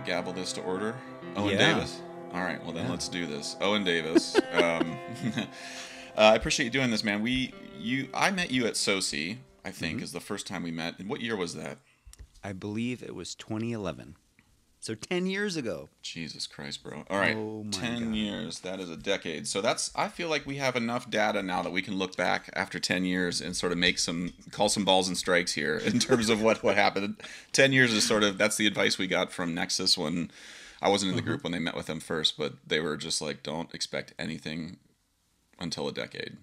gavel this to order? Owen Yeah. Davis? All right, well then Yeah. let's do this. Owen Davis. I appreciate you doing this, man. I met you at SoCi, I think, hmm is the first time we met. And what year was that? I believe it was 2011. So 10 years ago. Jesus Christ, bro. All right, Oh my 10 God. years. That is a decade. So I feel like we have enough data now that we can look back after 10 years and sort of call some balls and strikes here in terms of what happened. 10 years is that's the advice we got from Nexus when I wasn't in the Uh-huh. group when they met with them first, but they were just like, don't expect anything until a decade.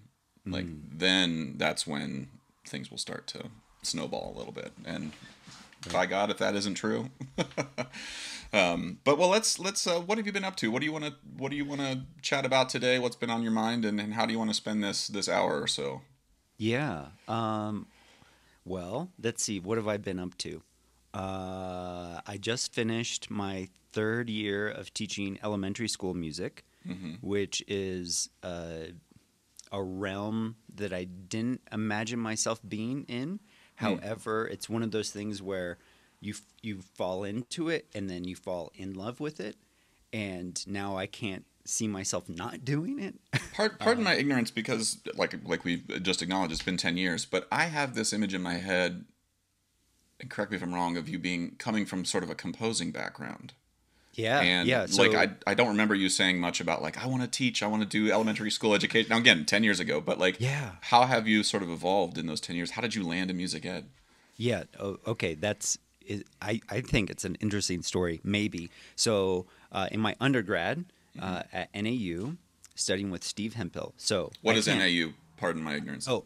Like, Mm, then that's when things will start to snowball a little bit. And right. by God, if that isn't true. But well, let's what have you been up to? What do you want to chat about today? What's been on your mind, and how do you want to spend this hour or so? Yeah. Well, let's see. What have I been up to? I just finished my third year of teaching elementary school music, Mm-hmm. which is a realm that I didn't imagine myself being in. Hmm. However, it's one of those things where you fall into it and then you fall in love with it, and now I can't see myself not doing it. Pardon my ignorance, because like we just acknowledged, it's been 10 years, but I have this image in my head. And correct me if I'm wrong. Of you being coming from sort of a composing background. Yeah, And yeah. like So I don't remember you saying much about like I want to teach, I want to do elementary school education. Now again, 10 years ago, but like yeah, how have you sort of evolved in those 10 years? How did you land in music ed? yeah. Okay, I think it's an interesting story. Maybe so. In my undergrad Hmm. at NAU, studying with Steve Hemphill. So What I is can't. NAU? Pardon my ignorance. Oh,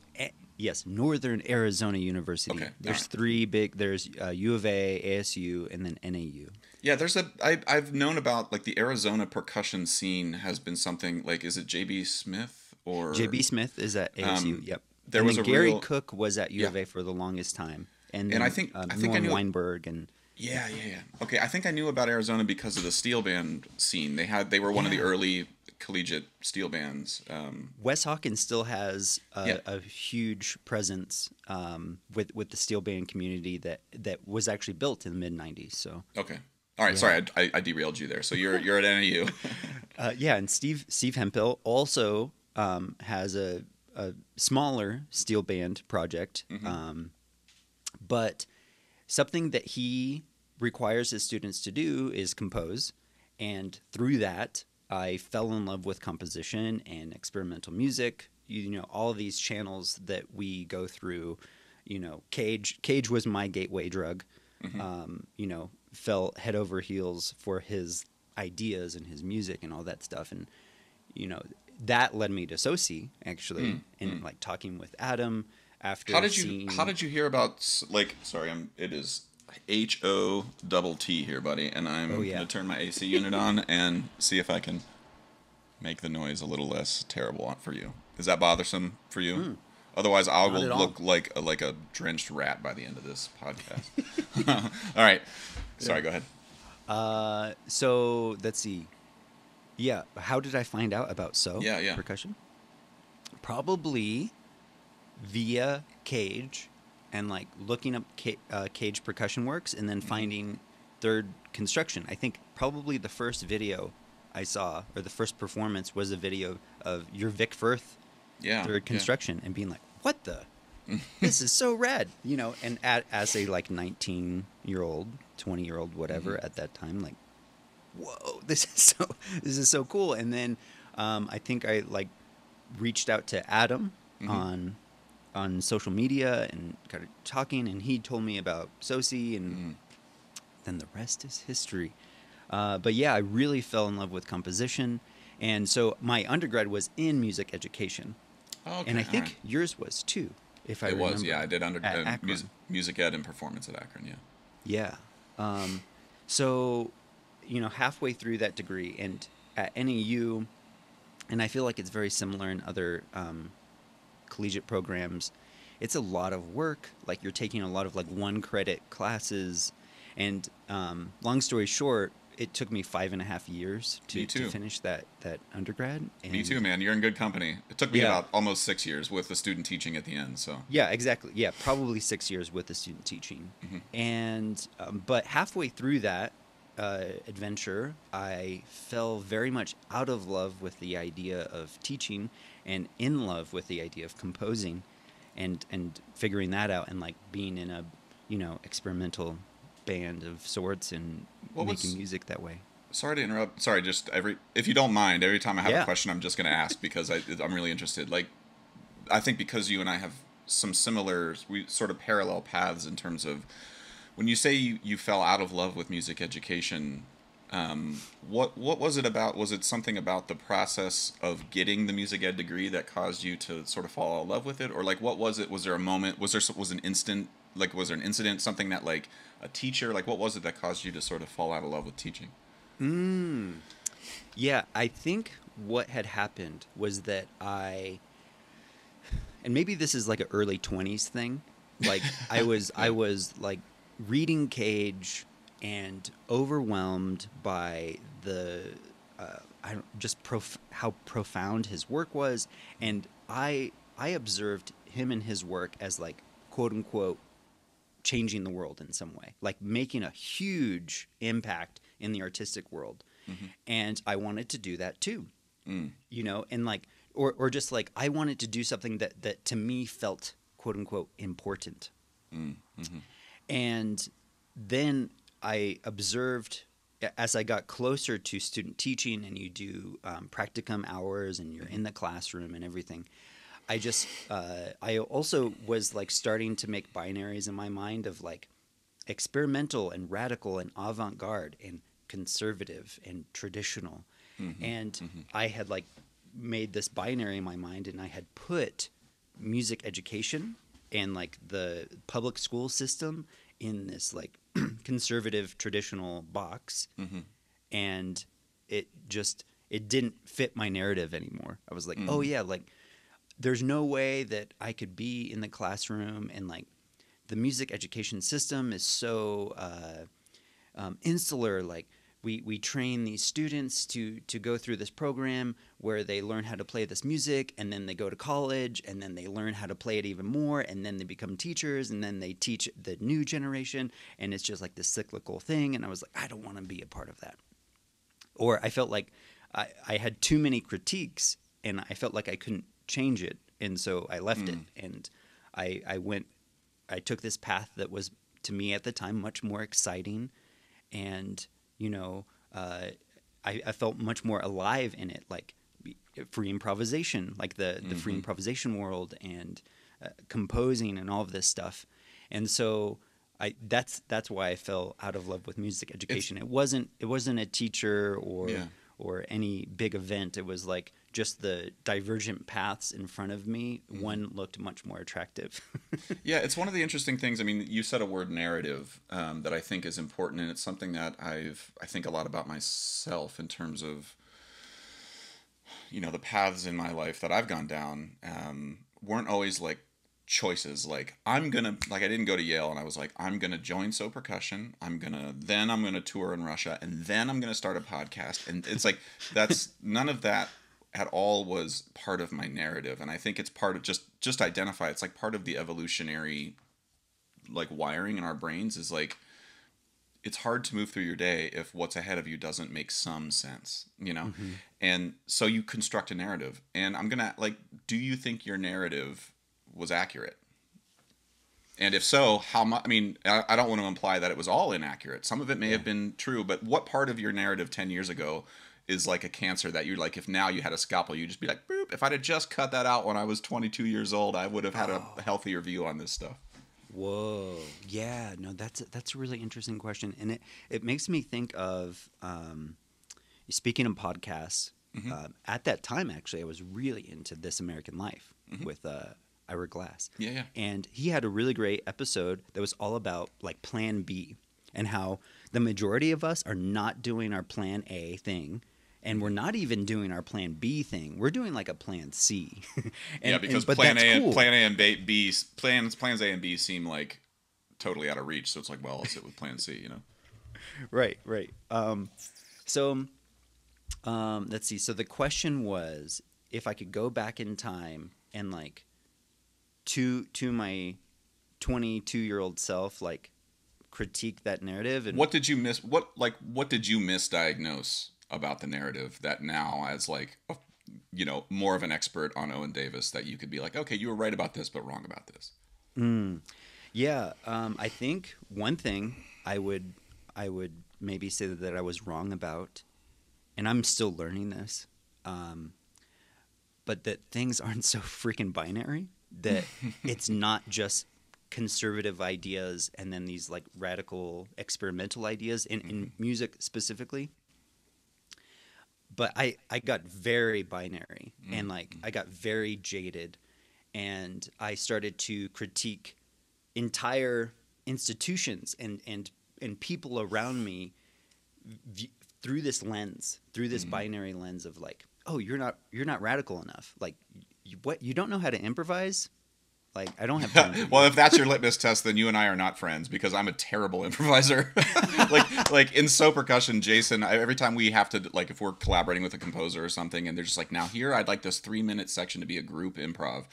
yes, Northern Arizona University. Okay, all There's right. three big. There's U of A, ASU, and then NAU. Yeah, I've known about like the Arizona percussion scene has been something like, is it JB Smith or JB Smith is at ASU. um Yep. there And was then a Gary real Cook was at U yeah. of A for the longest time, and And I then think I think I Norm knew Weinberg and yeah. Okay, I think I knew about Arizona because of the steel band scene. They were one of the yeah. early collegiate steel bands. Wes Hawkins still has Yeah. a huge presence with the steel band community that was actually built in the mid '90s. So Okay. All right. yeah, Sorry, I derailed you there. So you're at NAU. yeah, and Steve Hemphill also has a smaller steel band project, Hmm. but something that he requires his students to do is compose, and through that, I fell in love with composition and experimental music. You know, all of these channels that we go through. You know, Cage was my gateway drug. Hmm. You know, fell head over heels for his ideas and his music and all that stuff, and you know that led me to SoCi actually, and Mm. like talking with Adam How after did you how seeing. did you hear about like sorry, it is HOTT here, buddy, and Oh I'm yeah. gonna turn my AC unit on and see if I can make the noise a little less terrible for you. Is that bothersome for you? Mm, Otherwise, I not will at all. look like a drenched rat by the end of this podcast. All right, Yeah. sorry. Go ahead. So let's see. Yeah, how did I find out about Yeah, yeah. percussion? Probably via Cage and like looking up Cage percussion works and then Hmm. finding Third Construction. I think probably the first video I saw or the first performance was a video of your Vic Firth Yeah, Third yeah. Construction and being like, "What the? This is so rad," you know. And as a like 19-year-old, 20-year-old, Hmm. whatever at that time, like, whoa, this is so cool. And then I think I like reached out to Adam Hmm. on social media and kind of talking, and he told me about SoCi, and Hmm. then the rest is history. But yeah, I really fell in love with composition, and so my undergrad was in music education, and Okay, I all right. think yours was too, if I It was, yeah. remember, I did at music, Akron. music ed and performance at Akron, yeah. Yeah. Um, so, you know, halfway through that degree and at NAU, and I feel like it's very similar in other collegiate programs, it's a lot of work. Like you're taking a lot of like one credit classes. And long story short, it took me 5.5 years Me to too. finish that undergrad. Me too, And man. You're in good company. It took me yeah, about almost 6 years with the student teaching at the end, so. yeah, exactly. Yeah, probably 6 years with the student teaching. Hmm. And but halfway through that, adventure, I fell very much out of love with the idea of teaching and in love with the idea of composing and figuring that out and like being in a, experimental band of sorts and What making was music that way. Sorry to interrupt. Sorry, just if you don't mind, every time I have a Yeah. question, I'm just going to ask because I'm really interested. Like, I think because you and I have some similar, we sort of parallel paths in terms of when you say you fell out of love with music education. What was it about? Was it something about the process of getting the music ed degree that caused you to sort of fall in love with it, or like what was it? Was there a moment? Was an instant? Like, was there an incident? Something that like a teacher? Like, what was it that caused you to sort of fall out of love with teaching? Mm. Yeah, I think what had happened was that and maybe this is like an early 20s thing. Like I Yeah. was like reading Cage and overwhelmed by the I don't just how profound his work was, and I observed him and his work as like quote unquote changing the world in some way, like making a huge impact in the artistic world. Mm-hmm. And I wanted to do that too, Mm. and like, or just like I wanted to do something that to me felt quote unquote important. Mm. Mm-hmm. And then I observed as I got closer to student teaching and you do practicum hours and you're in the classroom and everything, I also was like starting to make binaries in my mind of like experimental and radical and avant-garde and conservative and traditional. Mm-hmm. And Mm-hmm. I had like made this binary in my mind and I had put music education and like the public school system in this like conservative traditional box, Mm-hmm. and it didn't fit my narrative anymore. I was like, oh Mm-hmm. yeah, like there's no way that I could be in the classroom and like the music education system is so insular. Like we train these students to go through this program where they learn how to play this music, and then they go to college, and then they learn how to play it even more, and then they become teachers, and then they teach the new generation, and it's just like this cyclical thing. And I was like, I don't want to be a part of that. Or I felt like I had too many critiques, and I felt like I couldn't change it, and so I left it, Mm. and I went. I took this path that was to me at the time much more exciting, and you know, uh, I felt much more alive in it, like free improvisation, like the free Mm-hmm. improvisation world, and composing and all of this stuff. And so that's why I fell out of love with music It's education. It wasn't a teacher Yeah. or any big event. It was like just the divergent paths in front of me. Mm-hmm. One looked much more attractive. Yeah, it's one of the interesting things. I mean, you said a word narrative that I think is important, and it's something that I think a lot about myself in terms of the paths in my life that I've gone down weren't always like choices. Like I didn't go to Yale and I was like I'm gonna join So Percussion. I'm gonna tour in Russia, and then I'm gonna start a podcast. And it's like that's none of that at all was part of my narrative. And I think it's part of just identify. It's like part of the evolutionary like wiring in our brains is like it's hard to move through your day if what's ahead of you doesn't make some sense. Hmm. And so you construct a narrative. And I'm gonna like, do you think your narrative was accurate? And if so, how much? I mean, I don't want to imply that it was all inaccurate. Some of it may Yeah. have been true, but what part of your narrative 10 years ago is like a cancer that you're like, if now you had a scalpel, you'd just be like, boop, if I'd have just cut that out when I was 22 years old, I would have had a Oh. healthier view on this stuff. Whoa. Yeah. No, that's a really interesting question, and it makes me think of speaking of podcasts. Hmm. At that time, actually, I was really into This American Life Hmm. with Ira Glass, Yeah, yeah. and he had a really great episode that was all about like Plan B and how the majority of us are not doing our Plan A thing. And we're not even doing our Plan B thing. We're doing like a Plan C. Yeah, because But Plan that's A and cool. Plan A and B plans A and B seem like totally out of reach. So it's like, well, I'll sit with Plan C. Right, right. Let's see. So the question was if I could go back in time and like to my 22-year-old self, like critique that narrative. And What did you miss? What did you misdiagnose about the narrative that now, as like more of an expert on Owen Davis, that you could be like, okay, you were right about this, but wrong about this. yeah, I think one thing I would maybe say that I was wrong about, and I'm still learning this, but that things aren't so freaking binary. That it's not just conservative ideas and then these like radical experimental ideas in music specifically. But I got very binary and like I got very jaded, and I started to critique entire institutions and people around me through this lens, through this binary lens of like, oh, you're not radical enough. Like, you don't know how to improvise. Like, I don't have time for Well, you. if that's your litmus test, then you and I are not friends, because I'm a terrible improviser. like in So Percussion, Jason, every time we have to, like, if we're collaborating with a composer or something, and they're just like, now here, I'd like this 3-minute section to be a group improv.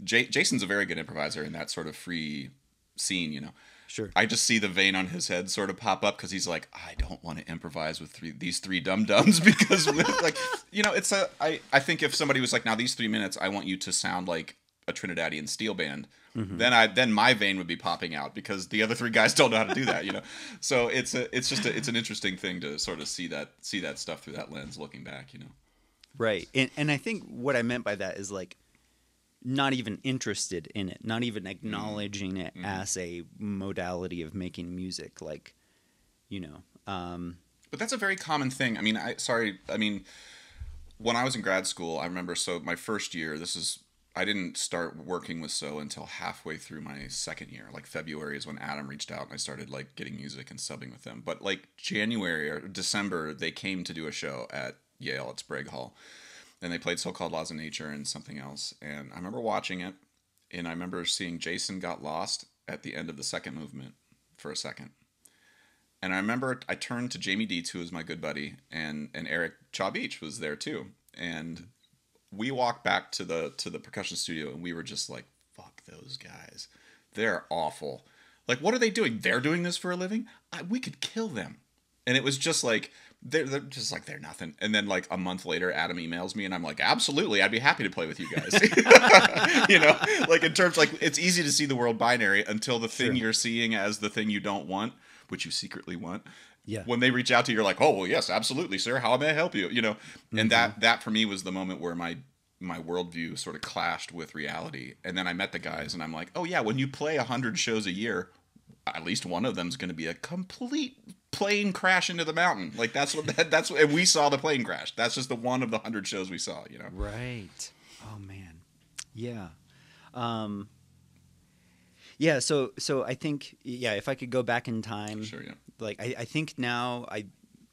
Jason's a very good improviser in that sort of free scene. Sure. I just see the vein on his head sort of pop up, because he's like, I don't want to improvise with these three dum-dums, because like, I think if somebody was like, now these 3 minutes, I want you to sound like a Trinidadian steel band, then my vein would be popping out, because the other three guys don't know how to do that. So it's an interesting thing to sort of see that stuff through that lens, looking back. Right. And I think what I meant by that is like not even interested in it, not even acknowledging it as a modality of making music. Like, But that's a very common thing. I mean, when I was in grad school, I remember, so my first year, I didn't start working with So until halfway through my second year. Like February is when Adam reached out and I started like getting music and subbing with them. But like January or December, they came to do a show at Yale at Sprague Hall. And they played So-Called Laws of Nature and something else. And I remember watching it, and I remember seeing Jason got lost at the end of the second movement for a second. And I remember I turned to Jamie Dietz, who was my good buddy, and Eric Chaw Beach was there too. And we walked back to the percussion studio, and we were just like, fuck those guys. They're awful. Like, what are they doing? They're doing this for a living? We could kill them. And it was just like, they're just like, they're nothing. And then like a month later, Adam emails me, and I'm like, absolutely, I'd be happy to play with you guys. Like in terms, like, it's easy to see the world binary until the thing you're seeing as the thing you don't want, which you secretly want. Yeah. When they reach out to you, you're like, oh, well, yes, absolutely, sir. How may I help you? And that for me was the moment where my worldview sort of clashed with reality. And then I met the guys, and I'm like, oh yeah, when you play 100 shows a year, at least one of them's going to be a complete plane crash into the mountain. Like that's what and we saw the plane crash. That's just the one of the 100 shows we saw. Right. Oh man. Yeah. Yeah. So I think, if I could go back in time, Sure. Yeah. like I think now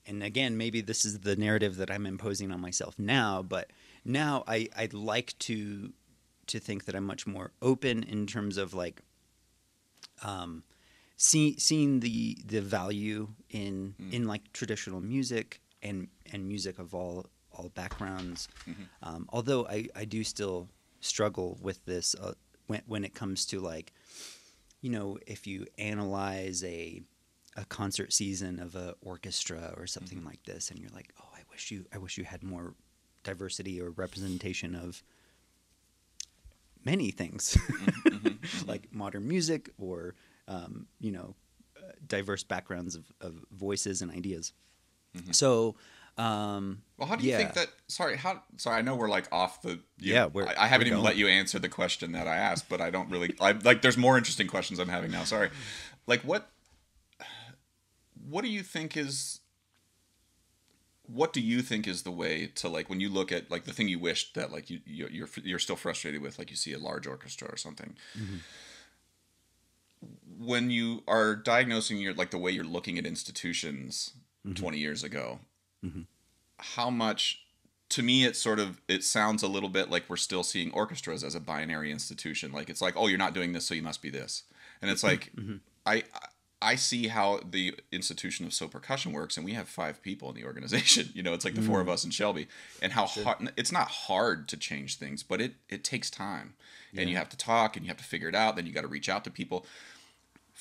and again, maybe this is the narrative that I'm imposing on myself now, but now I'd like to think that I'm much more open in terms of like, seeing the value in like traditional music and music of all backgrounds. Although I do still struggle with this when it comes to like, if you analyze a concert season of a orchestra or something like this, and you're like, oh, I wish you had more diversity or representation of many things, like modern music or diverse backgrounds of voices and ideas. So, well, how do you think that? Sorry, I know we're like off the. I haven't even let you answer the question that I asked, but I don't really. There's more interesting questions I'm having now. Sorry, like what do you think is? What do you think is the way to, like, when you look at like the thing you wished that like you're still frustrated with, like you see a large orchestra or something. When you are diagnosing the way you're looking at institutions 20 years ago, how much, to me, it sounds a little bit like we're still seeing orchestras as a binary institution. Like, it's like, oh, you're not doing this, so you must be this. And it's like, I see how the institution of So Percussion works, and we have 5 people in the organization. It's like the 4 of us and Shelby, and how hard, it's not hard to change things, but it takes time, and you have to talk, and you have to figure it out. Then you got to reach out to people.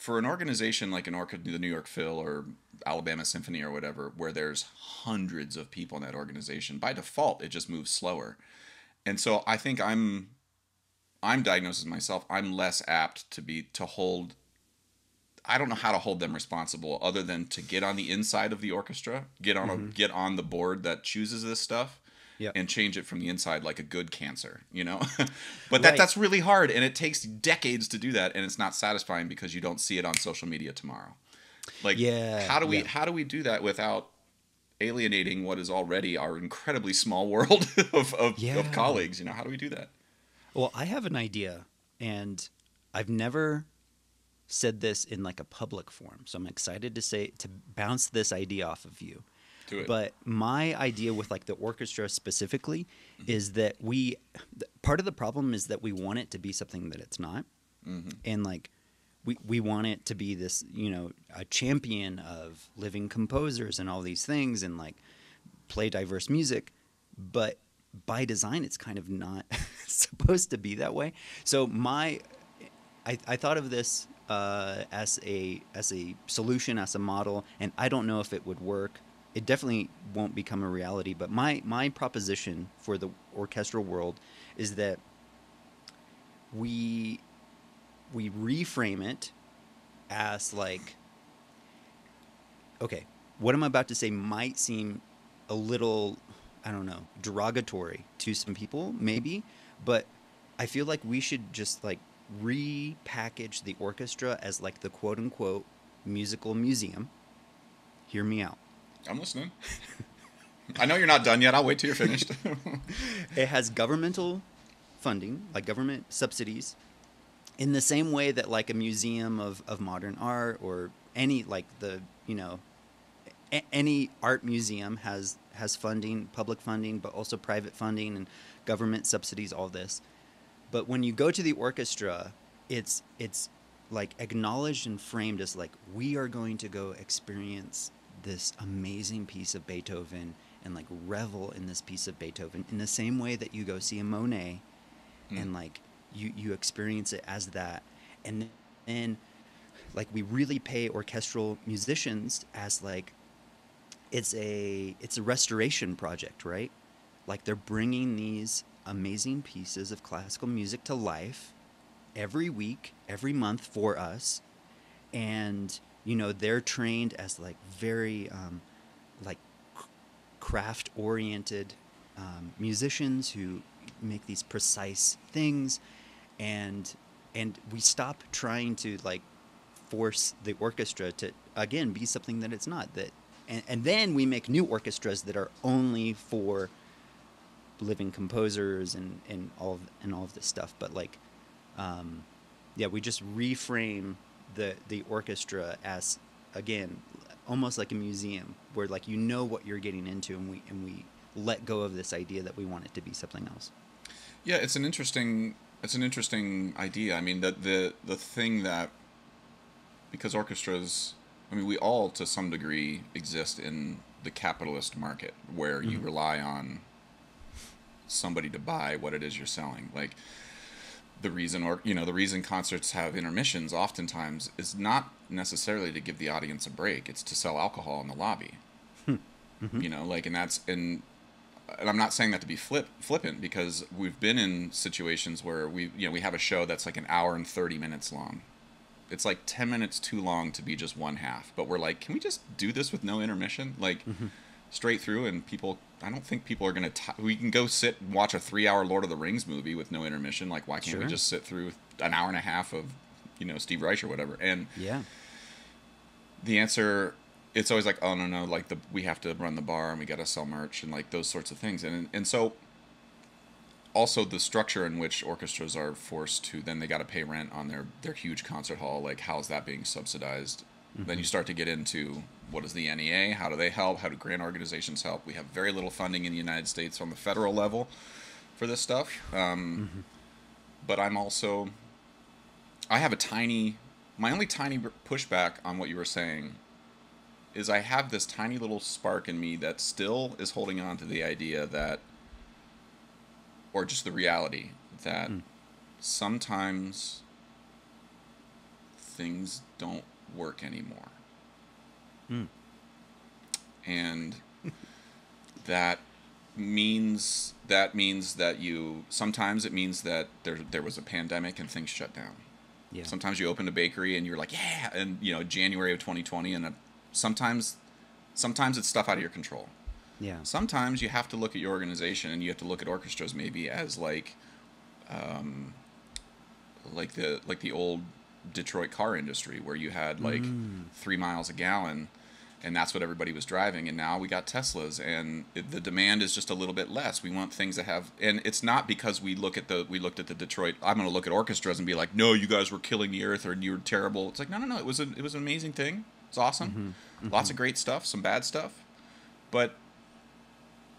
for an organization like the New York Phil or Alabama Symphony or whatever, where there's hundreds of people in that organization, by default it just moves slower. And so I think I'm diagnosed as myself. I'm less apt to hold. I don't know how to hold them responsible other than to get on the inside of the orchestra, get on the board that chooses this stuff, Yep. and change it from the inside like a good cancer, you know. But Right. that's really hard, and it takes decades to do that, and it's not satisfying because you don't see it on social media tomorrow. Like, Yeah. Yeah. how do we do that without alienating what is already our incredibly small world of Yeah. colleagues? You know, how do we do that? Well, I have an idea, and I've never said this in like a public forum, so I'm excited to bounce this idea off of you. Do it. But my idea with like the orchestra specifically is that part of the problem is that we want it to be something that it's not, and like we want it to be this, a champion of living composers and all these things, and like play diverse music, but by design it's kind of not supposed to be that way. So I thought of this as a solution, as a model, and I don't know if it would work. It definitely won't become a reality, but my proposition for the orchestral world is that we reframe it as like, okay, what I'm about to say might seem a little, I don't know, derogatory to some people, maybe, but I feel like we should just like repackage the orchestra as like the quote unquote musical museum. Hear me out. I'm listening. I know you're not done yet. I'll wait till you're finished. It has governmental funding, like government subsidies, in the same way that like a museum of modern art or any like any art museum has funding, public funding, but also private funding and government subsidies, all this. But when you go to the orchestra, it's like acknowledged and framed as like, we are going to go experience this amazing piece of Beethoven and like revel in this piece of Beethoven in the same way that you go see a Monet and like you experience it as that. And then like we really pay orchestral musicians as like it's a restoration project, right? Like they're bringing these amazing pieces of classical music to life every week, every month for us, and they're trained as like very like craft oriented musicians who make these precise things, and we stop trying to like force the orchestra to again be something that it's not, that and then we make new orchestras that are only for living composers and all of this stuff. But like yeah, we just reframe the orchestra as, again, almost like a museum where like what you're getting into, and we let go of this idea that we want it to be something else. Yeah, it's an interesting idea. I mean, the thing that, because orchestras, I mean, we all to some degree exist in the capitalist market where you rely on somebody to buy what it is you're selling. Like the reason concerts have intermissions oftentimes is not necessarily to give the audience a break. It's to sell alcohol in the lobby. Like, and I'm not saying that to be flippant, because we've been in situations where we have a show that's like an hour and 30 minutes long. It's like 10 minutes too long to be just one half, but we're like, can we just do this with no intermission? Like straight through, and I don't think people are going to, we can go sit and watch a 3-hour Lord of the Rings movie with no intermission. Like, why can't we just sit through an hour and a half of, Steve Reich or whatever? And yeah, the answer, it's always like, oh no, like we have to run the bar and we got to sell merch and like those sorts of things. And so also the structure in which orchestras are forced to, then they got to pay rent on their huge concert hall. Like, how's that being subsidized? Then you start to get into, what is the NEA? How do they help? How do grant organizations help? We have very little funding in the United States on the federal level for this stuff. But I have my only tiny pushback on what you were saying is I have this tiny little spark in me that still is holding on to the idea that, or just the reality that sometimes things don't work anymore. Mm. And that means that you sometimes it means that there was a pandemic and things shut down. Yeah. Sometimes you open a bakery and you're like, yeah, and January of 2020, and sometimes it's stuff out of your control. Yeah. Sometimes you have to look at your organization and you have to look at orchestras maybe as like the old Detroit car industry where you had like 3 miles a gallon, and that's what everybody was driving. And now we got Teslas, and the demand is just a little bit less. We want things that have, and it's not because we looked at the Detroit. I'm going to look at orchestras and be like, no, you guys were killing the earth, or you were terrible. It's like, no. It was an amazing thing. It's awesome. Lots of great stuff, some bad stuff, but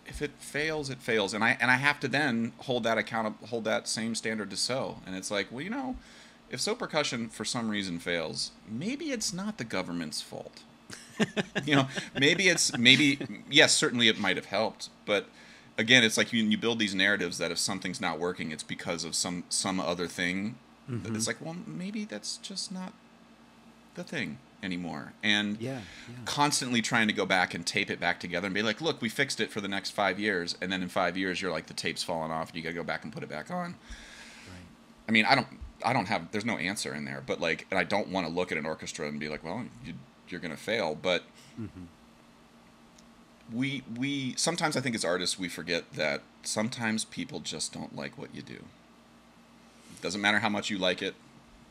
if it fails, it fails, and I have to then hold that same standard to So. And it's like, well, if So Percussion for some reason fails, maybe it's not the government's fault. Maybe yes, certainly it might have helped, but again, it's like you build these narratives that if something's not working, it's because of some other thing. It's like, well, maybe that's just not the thing anymore. And constantly trying to go back and tape it back together and be like, look, we fixed it for the next 5 years, and then in 5 years you're like, the tape's falling off and you gotta go back and put it back on. Right. I mean, I don't have, there's no answer in there, but like, and I don't want to look at an orchestra and be like, well, you're gonna fail, but we sometimes, I think as artists, we forget that sometimes people just don't like what you do. It doesn't matter how much you like it.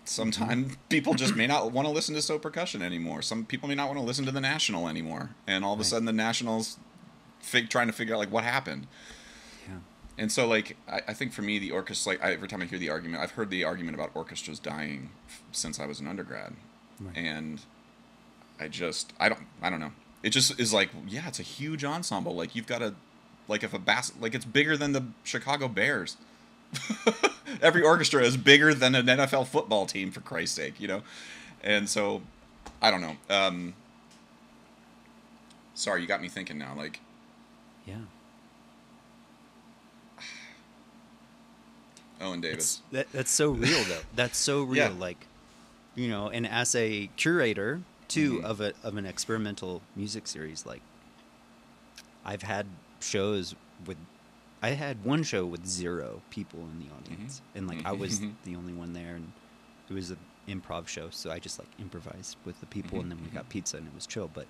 Sometimes people just may not want to listen to So Percussion anymore. Some people may not want to listen to the National anymore, and all of a sudden the National's trying to figure out like what happened. Yeah. And so like I think for me the orchestra, like every time I hear the argument, I've heard the argument about orchestras dying since I was an undergrad, and I don't know. It just is like, yeah, it's a huge ensemble. Like you've got like if like it's bigger than the Chicago Bears. Every orchestra is bigger than an NFL football team, for Christ's sake, And so, I don't know. Sorry, you got me thinking now. Like, yeah. Owen Davis. That's so real, though. That's so real. Yeah. Like, and as a curator too of an experimental music series, like I've had shows with. I had one show with 0 people in the audience, and like I was the only one there, and it was an improv show, so I just like improvised with the people, and then we got pizza, and it was chill. But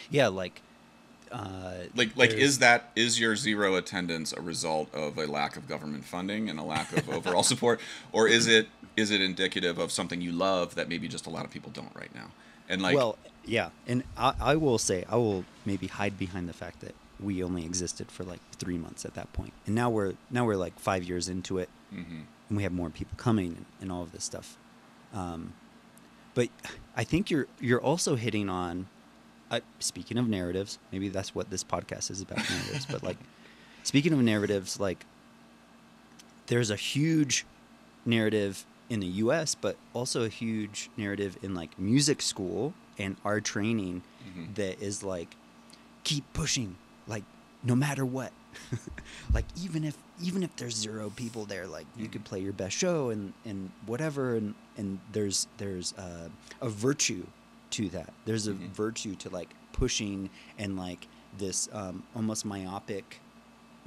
yeah, like is your 0 attendance a result of a lack of government funding and a lack of overall support, or is it indicative of something you love that maybe just a lot of people don't right now? And like, well, yeah, and I will say I will maybe hide behind the fact that we only existed for like 3 months at that point, and now we're like 5 years into it, and we have more people coming and all of this stuff. But I think you're also hitting on, speaking of narratives, maybe that's what this podcast is about, narratives. But like, speaking of narratives, like there's a huge narrative in the U.S., but also a huge narrative in like music school and our training that is like, keep pushing. Like no matter what, like even if there's 0 people there, like you could play your best show and whatever, and there's a virtue to that. There's a virtue to like pushing and like this almost myopic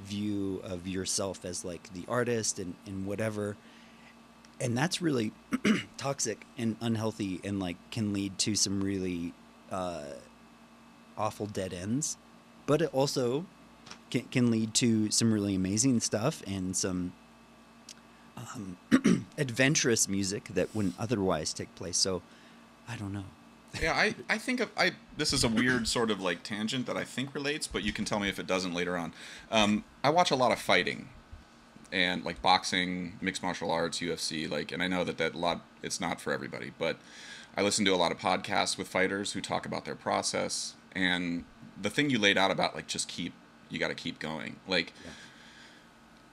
view of yourself as like the artist and whatever, and that's really toxic and unhealthy, and like can lead to some really awful dead ends. But it also can lead to some really amazing stuff and some adventurous music that wouldn't otherwise take place. So, I don't know. Yeah, I think this is a weird sort of like tangent that I think relates, but you can tell me if it doesn't later on. I watch a lot of fighting, and like boxing, mixed martial arts, UFC, like, and I know that it's not for everybody, but I listen to a lot of podcasts with fighters who talk about their process. And the thing you laid out about like you got to keep going. Like,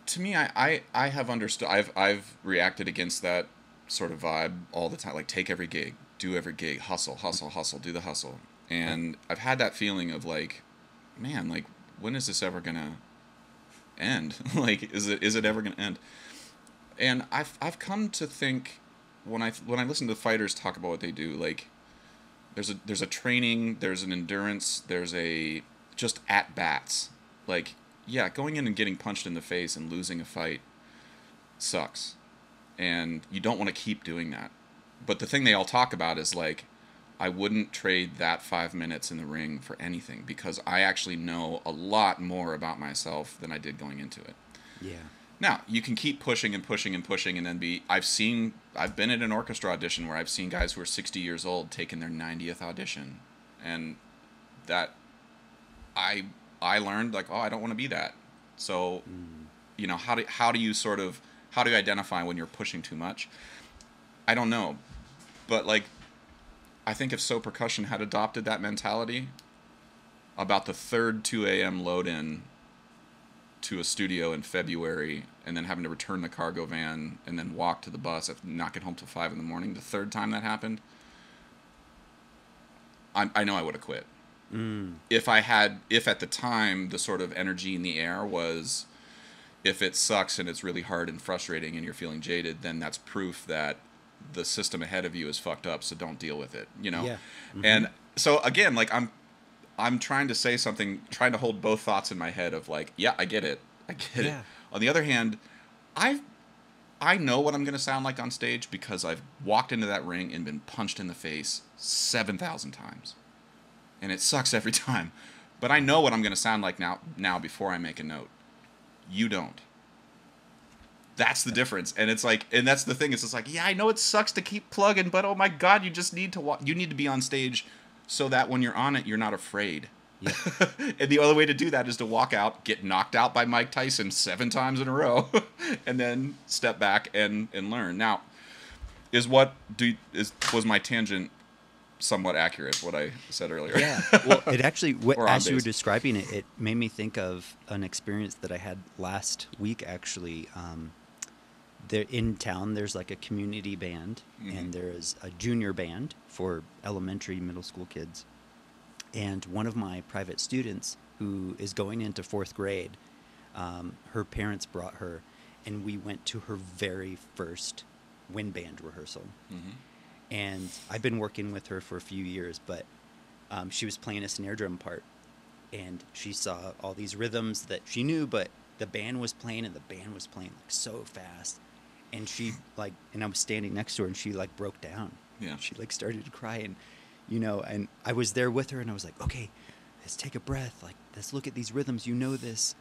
to me, I have understood. I've reacted against that sort of vibe all the time. Like, take every gig, do every gig, hustle, do the hustle. And I've had that feeling of like, man, like when is this ever gonna end? Like, is it ever gonna end? And I've come to think when I listen to fighters talk about what they do, like there's a training, there's an endurance, there's a just at bats. Like, yeah, going in and getting punched in the face and losing a fight sucks, and you don't want to keep doing that. But the thing they all talk about is like, I wouldn't trade that 5 minutes in the ring for anything, because I actually know a lot more about myself than I did going into it. Yeah. Now, you can keep pushing and pushing and pushing, and then I've been at an orchestra audition where I've seen guys who are 60 years old taking their 90th audition. And that, I learned, like, oh, I don't want to be that. So, how do you identify when you're pushing too much? I don't know. But, like, I think if So Percussion had adopted that mentality, about the third 2 a.m. load-in to a studio in February, and then having to return the cargo van and then walk to the bus, not get home till 5 in the morning, the third time that happened, I know I would have quit. If at the time the sort of energy in the air was, if it sucks and it's really hard and frustrating and you're feeling jaded, then that's proof that the system ahead of you is fucked up, so don't deal with it, Yeah. Mm-hmm. And so again, like, I'm trying to say something, trying to hold both thoughts in my head of like, yeah, I get it. On the other hand, I know what I'm going to sound like on stage because I've walked into that ring and been punched in the face 7,000 times. And it sucks every time. But I know what I'm going to sound like now before I make a note. You don't. That's the difference. And it's like, and that's the thing. It's just like, yeah, I know it sucks to keep plugging, but oh my God, you just need to you need to be on stage so that when you're on it, you're not afraid. Yeah. And the only way to do that is to walk out, get knocked out by Mike Tyson 7 times in a row, and then step back and learn. Now, was my tangent somewhat accurate, what I said earlier? Yeah. Well, it actually, as you were describing it, it made me think of an experience that I had last week, actually. There in town, there's like a community band, and there is a junior band for elementary, middle school kids. And one of my private students, who is going into 4th grade, her parents brought her, and we went to her very first wind band rehearsal. And I've been working with her for a few years, but she was playing a snare drum part, and she saw all these rhythms that she knew, but the band was playing, and the band was playing like so fast. And she and I was standing next to her, and she like broke down. Yeah. She like started to cry, and and I was there with her, and I was like, okay, let's take a breath. Like, let's look at these rhythms. You know this.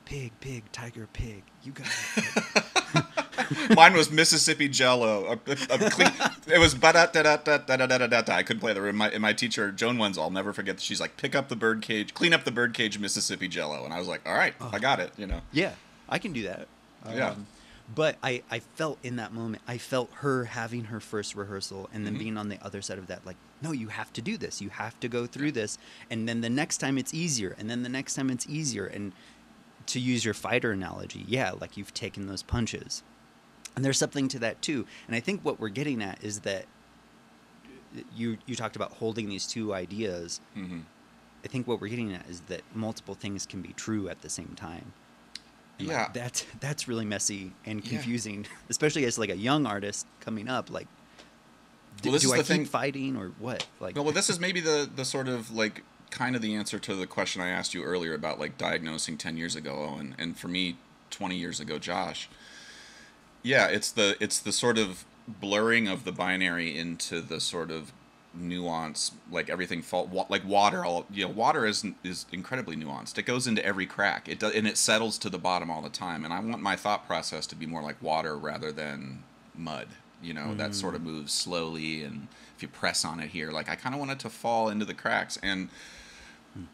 Pig, pig, tiger, pig. You got it. Mine was Mississippi Jello. It was ba-da-da-da-da-da-da-da-da. I couldn't play that. And my teacher, Joan Wenzel, I'll never forget. She's like, clean up the birdcage, Mississippi Jello. And I was like, all right, I got it. Yeah, I can do that. Yeah. But I felt in that moment, I felt her having her first rehearsal, and then being on the other side of that, like, no, you have to do this. You have to go through this. And then the next time it's easier. And then the next time it's easier. And to use your fighter analogy, yeah, like you've taken those punches. And there's something to that too. And I think what we're getting at is that you talked about holding these two ideas. I think what we're getting at is that multiple things can be true at the same time. And yeah, like, that's really messy and confusing, especially as like a young artist coming up. Like, do I keep fighting or what? Like, well, this is maybe the sort of like kind of the answer to the question I asked you earlier about like diagnosing 10 years ago, Owen, and for me 20 years ago, Josh. Yeah, it's the sort of blurring of the binary into the sort of nuance, like everything like water. Water is incredibly nuanced. It goes into every crack. And it settles to the bottom all the time. And I want my thought process to be more like water rather than mud. That sort of moves slowly, and if you press on it here, like I kind of want it to fall into the cracks. And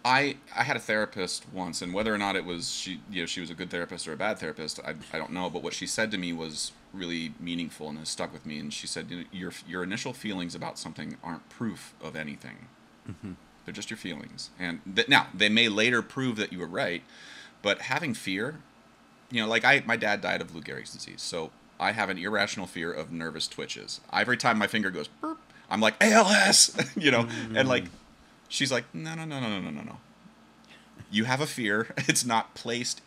I had a therapist once, and whether or not it was she was a good therapist or a bad therapist, I don't know. But what she said to me was really meaningful and has stuck with me. And she said, your initial feelings about something aren't proof of anything. They're just your feelings. And now they may later prove that you were right, but having fear, like my dad died of Lou Gehrig's disease, so I have an irrational fear of nervous twitches. Every time my finger goes burp, I'm like ALS, and like. She's like, no. You have a fear. It's not placed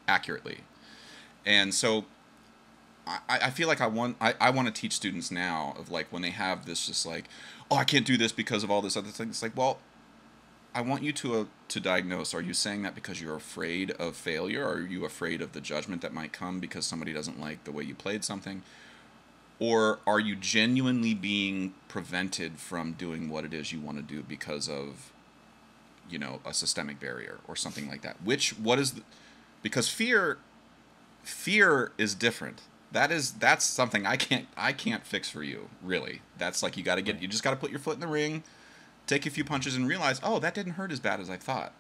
accurately. And so I feel like I want to teach students now of like when they have this just like, oh, I can't do this because of all this other thing. It's like, well, I want you to diagnose. Are you saying that because you're afraid of failure? Or are you afraid of the judgment that might come because somebody doesn't like the way you played something? Or are you genuinely being prevented from doing what it is you want to do because of, a systemic barrier or something like that? Because fear is different. That's something I can't fix for you, really. That's like Right. you just got to put your foot in the ring, take a few punches and realize, "Oh, that didn't hurt as bad as I thought.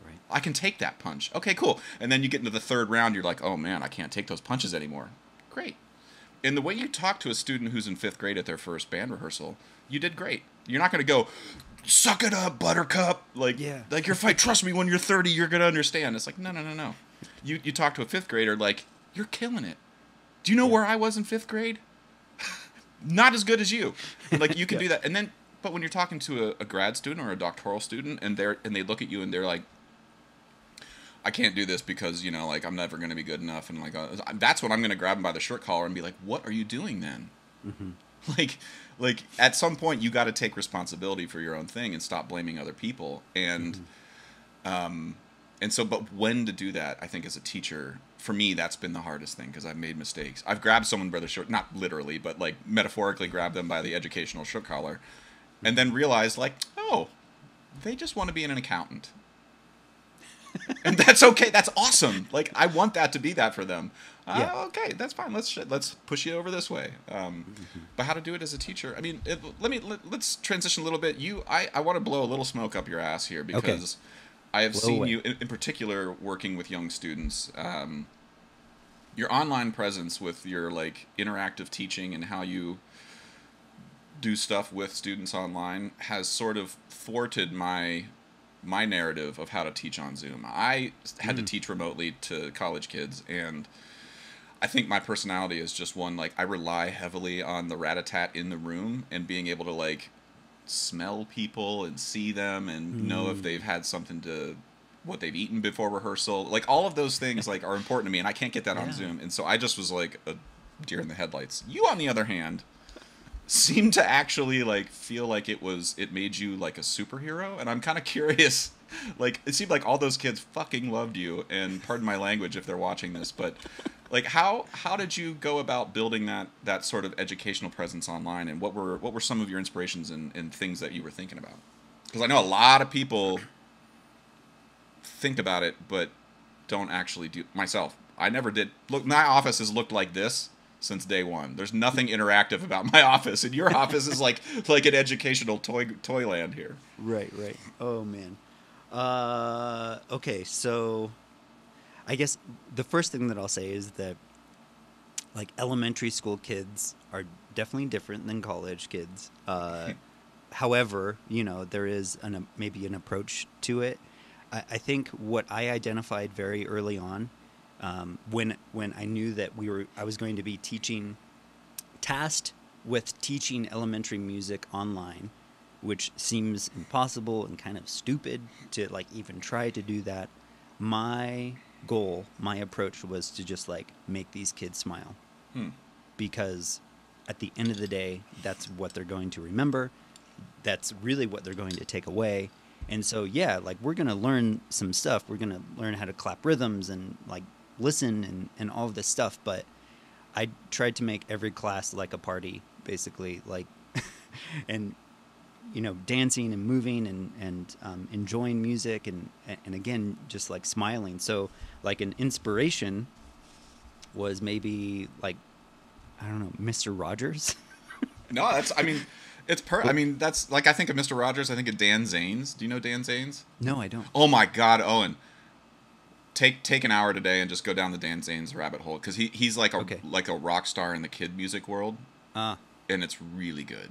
Right. I can take that punch." Okay, cool. And then you get into the third round, you're like, "Oh man, I can't take those punches anymore." Great. In the way you talk to a student who's in 5th grade at their first band rehearsal, you did great. You're not going to go, "Suck it up, buttercup." Yeah. Like your fight, trust me, when you're 30, you're going to understand. It's like, "No, no, no, no." You talk to a 5th grader like, "You're killing it. Do you know Yeah. where I was in 5th grade? Not as good as you." Like you can Yeah. do that. And then but when you're talking to a grad student or a doctoral student and they look at you and they're like, "I can't do this because, like I'm never going to be good enough." And like that's when I'm going to grab them by the shirt collar and be like, "What are you doing then?" Hmm. like like at some point you got to take responsibility for your own thing and stop blaming other people. Hmm. And so, but when to do that, I think as a teacher, for me, that's been the hardest thing because I've made mistakes. I've grabbed someone by the shirt, not literally, but like metaphorically grabbed them by the educational shirt collar, and then realized like, oh, they just want to be an accountant, and that's okay. That's awesome. Like I want that to be that for them. Yeah. Okay, that's fine. Let's push you over this way. Hmm. But how to do it as a teacher? I mean, let's transition a little bit. I want to blow a little smoke up your ass here Okay. because I have Blow seen away. you in particular working with young students. Your online presence with your like interactive teaching and how you do stuff with students online has sort of thwarted my narrative of how to teach on Zoom. I had to Mm. teach remotely to college kids, and I think my personality is just one like I rely heavily on the rat-a-tat in the room and being able to like smell people and see them and know if Mm. they've had something to what they've eaten before rehearsal. Like all of those things like are important to me, and I can't get that on Yeah. Zoom. And so I just was like a deer in the headlights. You, on the other hand, seemed to actually like feel like it made you like a superhero, and I'm kind of curious. Like it seemed like all those kids fucking loved you, and pardon my language if they're watching this, but like how did you go about building that sort of educational presence online, and what were some of your inspirations and things that you were thinking about? Because I know a lot of people think about it but don't actually do. Myself, I never did. Look, my office has looked like this since day one. There's nothing interactive about my office, and your office is like an educational toyland here. Right. Right. Oh man. Okay. So I guess the first thing that I'll say is that like elementary school kids are definitely different than college kids. However, there is maybe an approach to it. I think what I identified very early on, when I knew that I was going to be tasked with teaching elementary music online, which seems impossible and kind of stupid to like even try to do that. My goal, my approach was to just like make these kids smile, Hmm. because at the end of the day, that's what they're going to remember. That's really what they're going to take away. And so, yeah, like we're going to learn some stuff. We're going to learn how to clap rhythms and like listen and all of this stuff. But I tried to make every class like a party, basically, like, and, dancing and moving and enjoying music and again, just like smiling. So, like, an inspiration was maybe like, I don't know, Mr. Rogers. No, I mean, I mean, that's like I think of Mr. Rogers. I think of Dan Zanes. Do you know Dan Zanes? No, I don't. Oh my God, Owen. Take an hour today and just go down the Dan Zanes rabbit hole because he's Okay. like a rock star in the kid music world, Ah, and it's really good,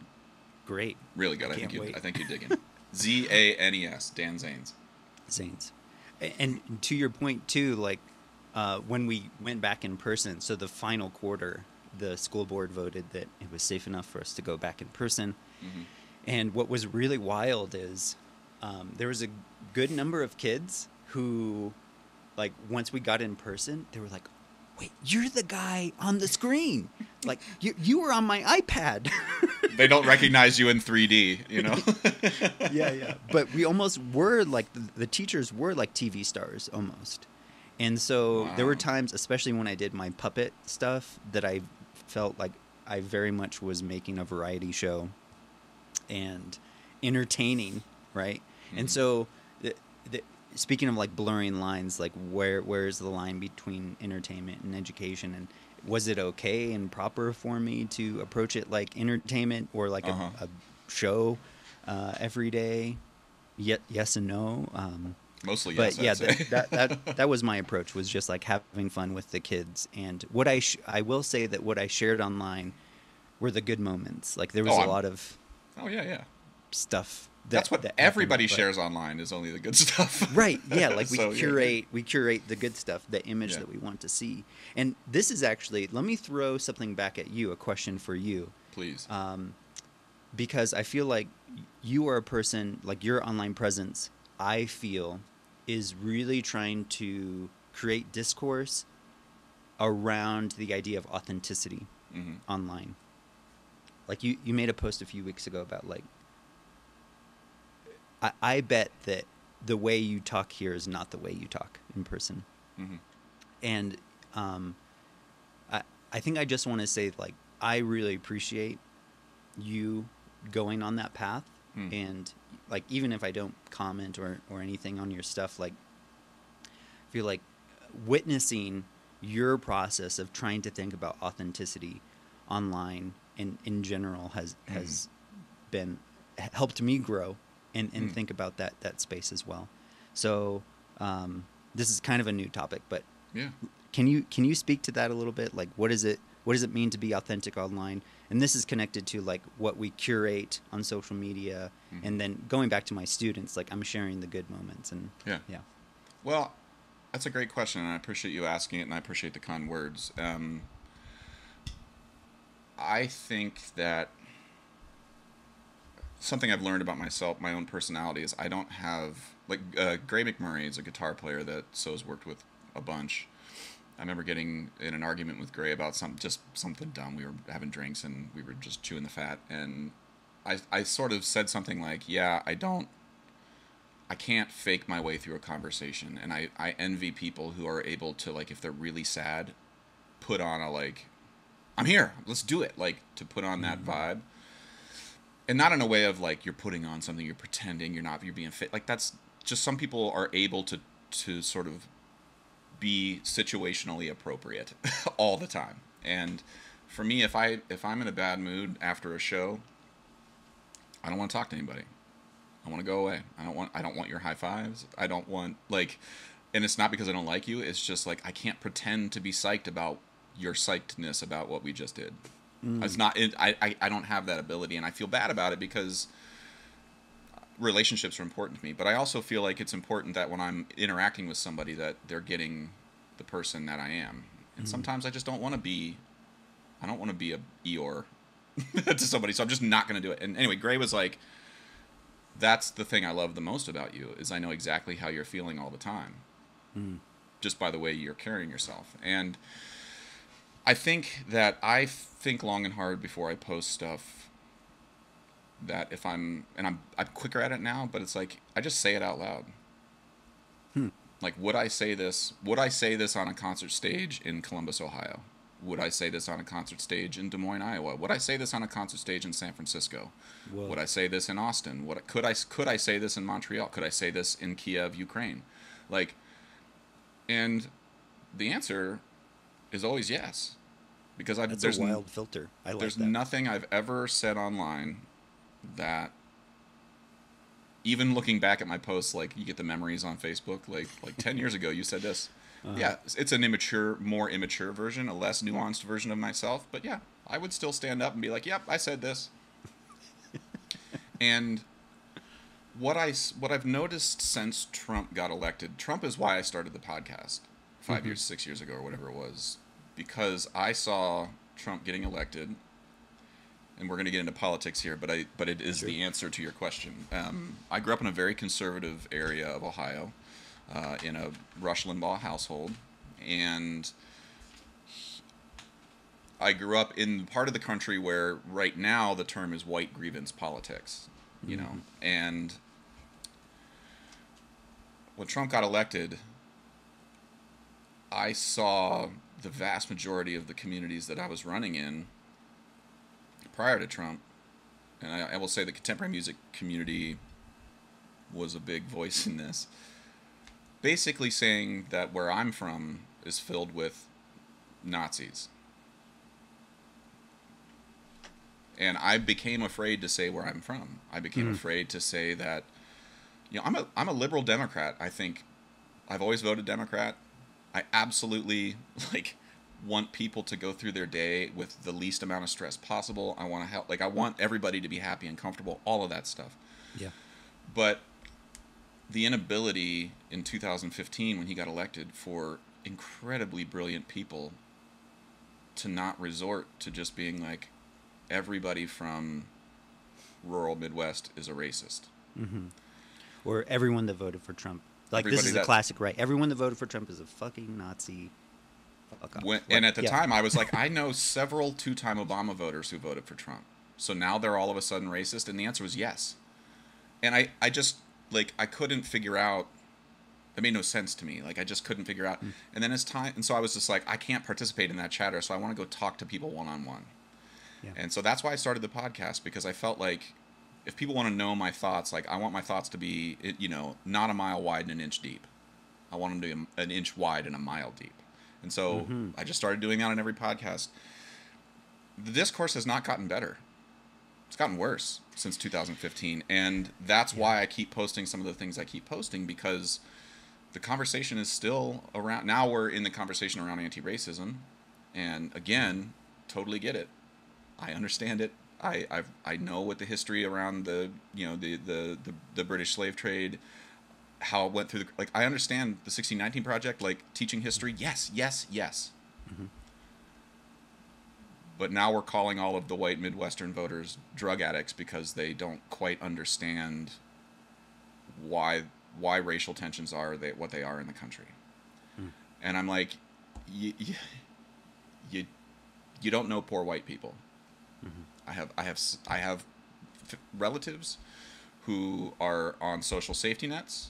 great. really I good. can't wait. I think you dig him. Zanes, Dan Zanes. Saints. And to your point too, like when we went back in person, so the final quarter, the school board voted that it was safe enough for us to go back in person. Hmm. And what was really wild is there was a good number of kids who, like, once we got in person, they were like, wait, you're the guy on the screen. Like, you were on my iPad. They don't recognize you in 3D, you know? Yeah. But we almost were like, the teachers were like TV stars almost. And so there were Wow. times, especially when I did my puppet stuff, that I felt like I very much was making a variety show and entertaining, right? And Mhm. so, the, speaking of like blurring lines, like where is the line between entertainment and education, and was it okay and proper for me to approach it like entertainment or like Uh-huh. a show every day? Yet yes and no. Mostly But yes, yeah, I'd say. that was my approach, was just like having fun with the kids. And what I will say that what I shared online were the good moments. Like there was Oh, a I'm. lot of Oh, yeah, yeah. stuff That's what that happened, everybody but shares online is only the good stuff. right, yeah, like So yeah. we curate the good stuff, the image Yeah. that we want to see. And this is actually, let me throw something back at you, a question for you, Please. because I feel like you are a person, like your online presence, I feel, is really trying to create discourse around the idea of authenticity Hmm. online. Like you made a post a few weeks ago about like, I bet that the way you talk here is not the way you talk in person. Hmm. And um, I think I just want to say, like, I really appreciate you going on that path. Hmm. And like, even if I don't comment or anything on your stuff, like, I feel like witnessing your process of trying to think about authenticity online and in general Hmm. has been helped me grow and Hmm. think about that space as well. So this is kind of a new topic, but Yeah. can you speak to that a little bit? Like, what does it mean to be authentic online? And this is connected to like what we curate on social media, Hmm. and then going back to my students, like I'm sharing the good moments, and Yeah. yeah. Well, that's a great question, and I appreciate you asking it, and I appreciate the kind words. I think that something I've learned about myself, my own personality, is I don't have like Gray McMurray is a guitar player that So's worked with a bunch. I remember getting in an argument with Gray about something dumb. We were having drinks and we were just chewing the fat, and I sort of said something like, "Yeah, I can't fake my way through a conversation, and I envy people who are able to, like, if they're really sad, put on a like, I'm here, let's do it, like to put on that Mm-hmm. vibe." And not in a way of like you're putting on something, you're pretending, you're being fake. Like that's just, some people are able to sort of be situationally appropriate all the time. And for me, if I'm in a bad mood after a show, I don't want to talk to anybody. I want to go away. I don't want your high fives. I don't want like, and it's not because I don't like you. It's just like I can't pretend to be psyched about your psychedness about what we just did. It's Mm. not. I don't have that ability, and I feel bad about it because relationships are important to me. But I also feel like it's important that when I'm interacting with somebody, that they're getting the person that I am. And Mm. sometimes I just don't want to be. I don't want to be a Eeyore to somebody, so I'm just not going to do it. And anyway, Gray was like, "That's the thing I love the most about you, is I know exactly how you're feeling all the time, Mm. just by the way you're carrying yourself." And I think that I think long and hard before I post stuff, that if I'm quicker at it now, but it's like I just say it out loud. Hmm. Like, would I say this on a concert stage in Columbus, Ohio? Would I say this on a concert stage in Des Moines, Iowa? Would I say this on a concert stage in San Francisco? Whoa. Would I say this in Austin? Could I say this in Montreal? Could I say this in Kiev, Ukraine? Like, and the answer is always yes, because That's a wild filter. I like there's that. nothing I've ever said online that, even looking back at my posts, like you get the memories on Facebook, like 10 years ago you said this. Uh-huh. Yeah, it's an more immature version, a less nuanced version of myself, but yeah, I would still stand up and be like, "Yep, I said this." And what I've noticed since Trump got elected, Trump is why I started the podcast 5 Mm-hmm. years, 6 years ago or whatever it was, because I saw Trump getting elected, and we're going to get into politics here, but it is Sure. the answer to your question. I grew up in a very conservative area of Ohio, in a Rush Limbaugh household, and I grew up in part of the country where right now the term is white grievance politics, you know. And when Trump got elected, I saw the vast majority of the communities that I was running in prior to Trump, and I will say the contemporary music community was a big voice in this, basically saying that where I'm from is filled with Nazis. And I became afraid to say where I'm from. I became afraid to say that, you know, I'm a liberal Democrat. I think I've always voted Democrat. I absolutely like want people to go through their day with the least amount of stress possible. I want to help. Like I want everybody to be happy and comfortable. All of that stuff. Yeah. But the inability in 2015 when he got elected for incredibly brilliant people to not resort to just being like, everybody from rural Midwest is a racist. Or everyone that voted for Trump. Like, this is a classic, right? Everyone that voted for Trump is a fucking Nazi. Fuck off. And at the time, I was like, I know several two-time Obama voters who voted for Trump. So now they're all of a sudden racist? And the answer was yes. And I just, like, I couldn't figure out. It made no sense to me. Like, I just couldn't figure out. And then as time, and so I was just like, I can't participate in that chatter, so I want to go talk to people one-on-one. Yeah. And so that's why I started the podcast, because I felt like if people want to know my thoughts, like I want my thoughts to be, you know, not a mile wide and an inch deep. I want them to be an inch wide and a mile deep. And so I just started doing that on every podcast. The discourse has not gotten better. It's gotten worse since 2015. And that's why I keep posting some of the things I keep posting, because the conversation is still around. Now we're in the conversation around anti-racism. And again, totally get it. I understand it. I know what the history around the, you know, the British slave trade, how it went through the, like, I understand the 1619 Project, like teaching history. Yes. But now we're calling all of the white Midwestern voters drug addicts because they don't quite understand why racial tensions are what they are in the country. And I'm like, you don't know poor white people. I have relatives who are on social safety nets,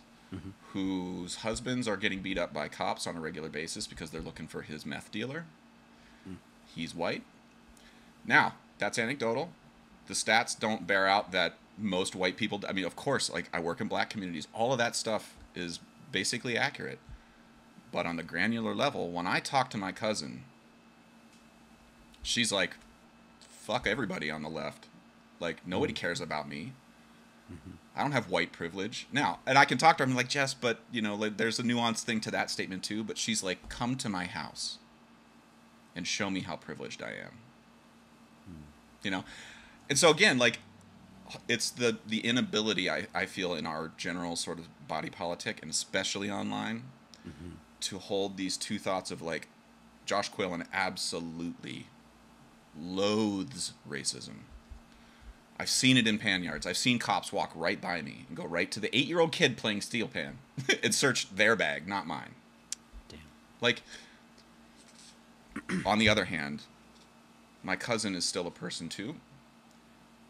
whose husbands are getting beat up by cops on a regular basis because they're looking for his meth dealer. He's white. Now, that's anecdotal. The stats don't bear out that most white people, I mean, of course, like I work in black communities, all of that stuff is basically accurate. But on the granular level, when I talk to my cousin, she's like, fuck everybody on the left. Like, nobody cares about me. I don't have white privilege. Now, and I can talk to her, I'm like, Jess, but, you know, like, there's a nuanced thing to that statement too. But she's like, come to my house and show me how privileged I am. You know? And so, again, like, it's the inability, I feel, in our general sort of body politic, and especially online, to hold these two thoughts of, like, Josh Quillen absolutely loathes racism. I've seen it in pan yards. I've seen cops walk right by me and go right to the 8-year-old kid playing steel pan and search their bag, not mine. Damn. Like, on the other hand, my cousin is still a person too.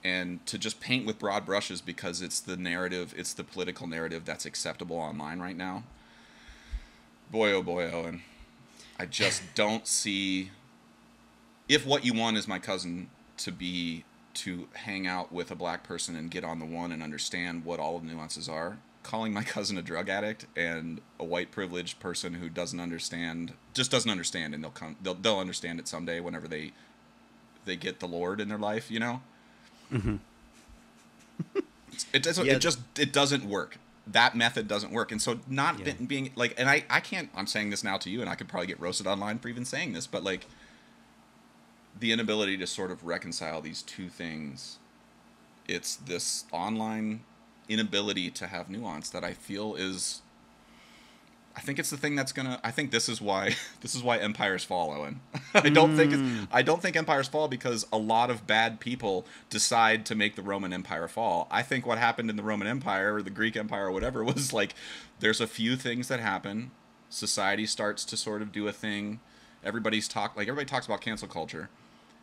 And to just paint with broad brushes because it's the narrative, it's the political narrative that's acceptable online right now. Boy, oh boy, Owen. I just don't see... If what you want is my cousin to hang out with a black person and get on the one and understand what all the nuances are, calling my cousin a drug addict and a white privileged person who doesn't understand, and they'll understand it someday whenever they get the Lord in their life, you know? It doesn't work. That method doesn't work. And so being like, and I can't, I'm saying this now to you, and I could probably get roasted online for even saying this, but like, the inability to sort of reconcile these two things, it's this online inability to have nuance that I feel is, I think it's the thing that's gonna, I think this is why empires fall, Owen. I don't think empires fall because a lot of bad people decide to make the Roman Empire fall. I think what happened in the Roman Empire or the Greek Empire or whatever was like, there's a few things that happen, society starts to sort of do a thing, everybody talks about cancel culture.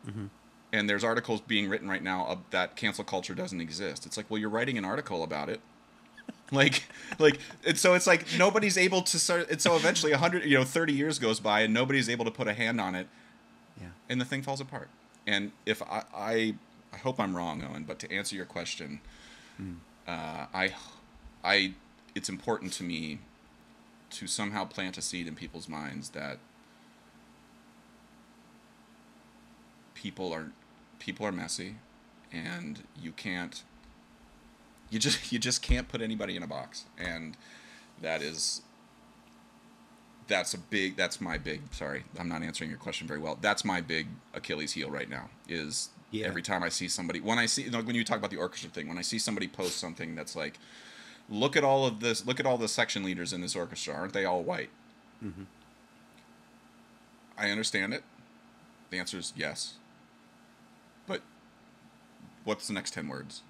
Mm-hmm. And there's articles being written right now that cancel culture doesn't exist. It's like, well, you're writing an article about it. like and so it's like nobody's able to start, and so eventually 30 years goes by and nobody's able to put a hand on it, Yeah. and the thing falls apart. And if I hope I'm wrong, Owen, but to answer your question, Mm. I it's important to me to somehow plant a seed in people's minds that people are messy, and you just can't put anybody in a box. And that's my big, sorry, I'm not answering your question very well. That's my big Achilles heel right now, is every time I see somebody, when you talk about the orchestra thing, when I see somebody post something that's like, look at all the section leaders in this orchestra, aren't they all white? Mm-hmm. I understand it. The answer is yes. But what's the next 10 words?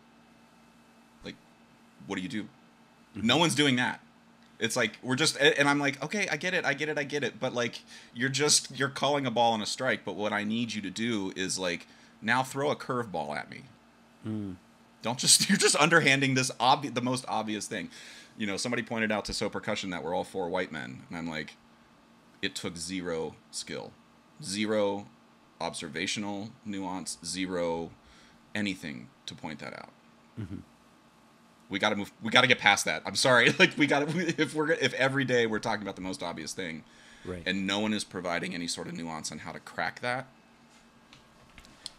Like, what do you do? Mm-hmm. No one's doing that. It's like, and I'm like, okay, I get it. But like, you're calling a ball on a strike. But what I need you to do is like, now throw a curveball at me. Mm. You're just underhanding the most obvious thing. Somebody pointed out to So Percussion that we're all 4 white men. And I'm like, it took 0 skill, 0 observational nuance, 0 anything to point that out. Mm-hmm. We got to get past that. I'm sorry. Like, if every day we're talking about the most obvious thing, right, and no one is providing any sort of nuance on how to crack that,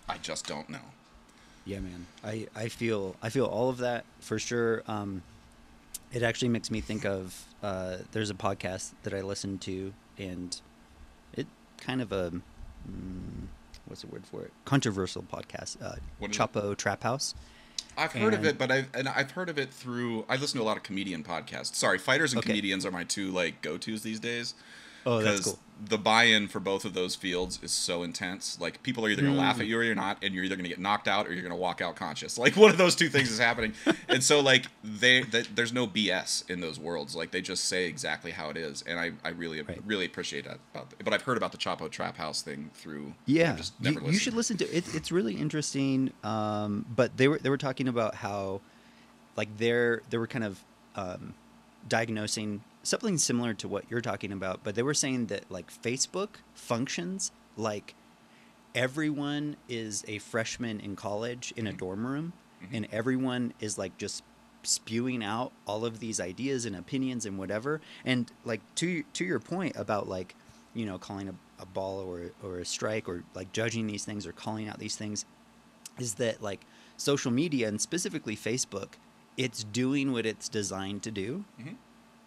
I just don't know. Yeah, man. I feel all of that for sure. It actually makes me think of there's a podcast that I listen to, and it kind of a what's the word for it? Controversial podcast. Chapo Trap House. I've heard of it, but I've heard of it through. I listen to a lot of comedian podcasts. Sorry, fighters and comedians are my 2 like go-tos these days. Oh, that's cool. The buy-in for both of those fields is so intense. Like, people are either going to laugh at you or you're not, and you're either going to get knocked out or you're going to walk out conscious. Like, one of those 2 things is happening. And so, like, there's no BS in those worlds. Like, they just say exactly how it is, and I really appreciate that. But I've heard about the Chapo Trap House thing through. Yeah, you should listen to it. It's really interesting. But they were talking about how, like, they were kind of diagnosing something similar to what you're talking about, but they were saying that like Facebook functions like everyone is a freshman in college in a dorm room, mm-hmm. and everyone is like just spewing out all of these ideas and opinions and whatever. And like to your point about like, calling a ball or a strike, or like judging these things or calling out these things, is that like social media, and specifically Facebook, it's doing what it's designed to do. Mm-hmm.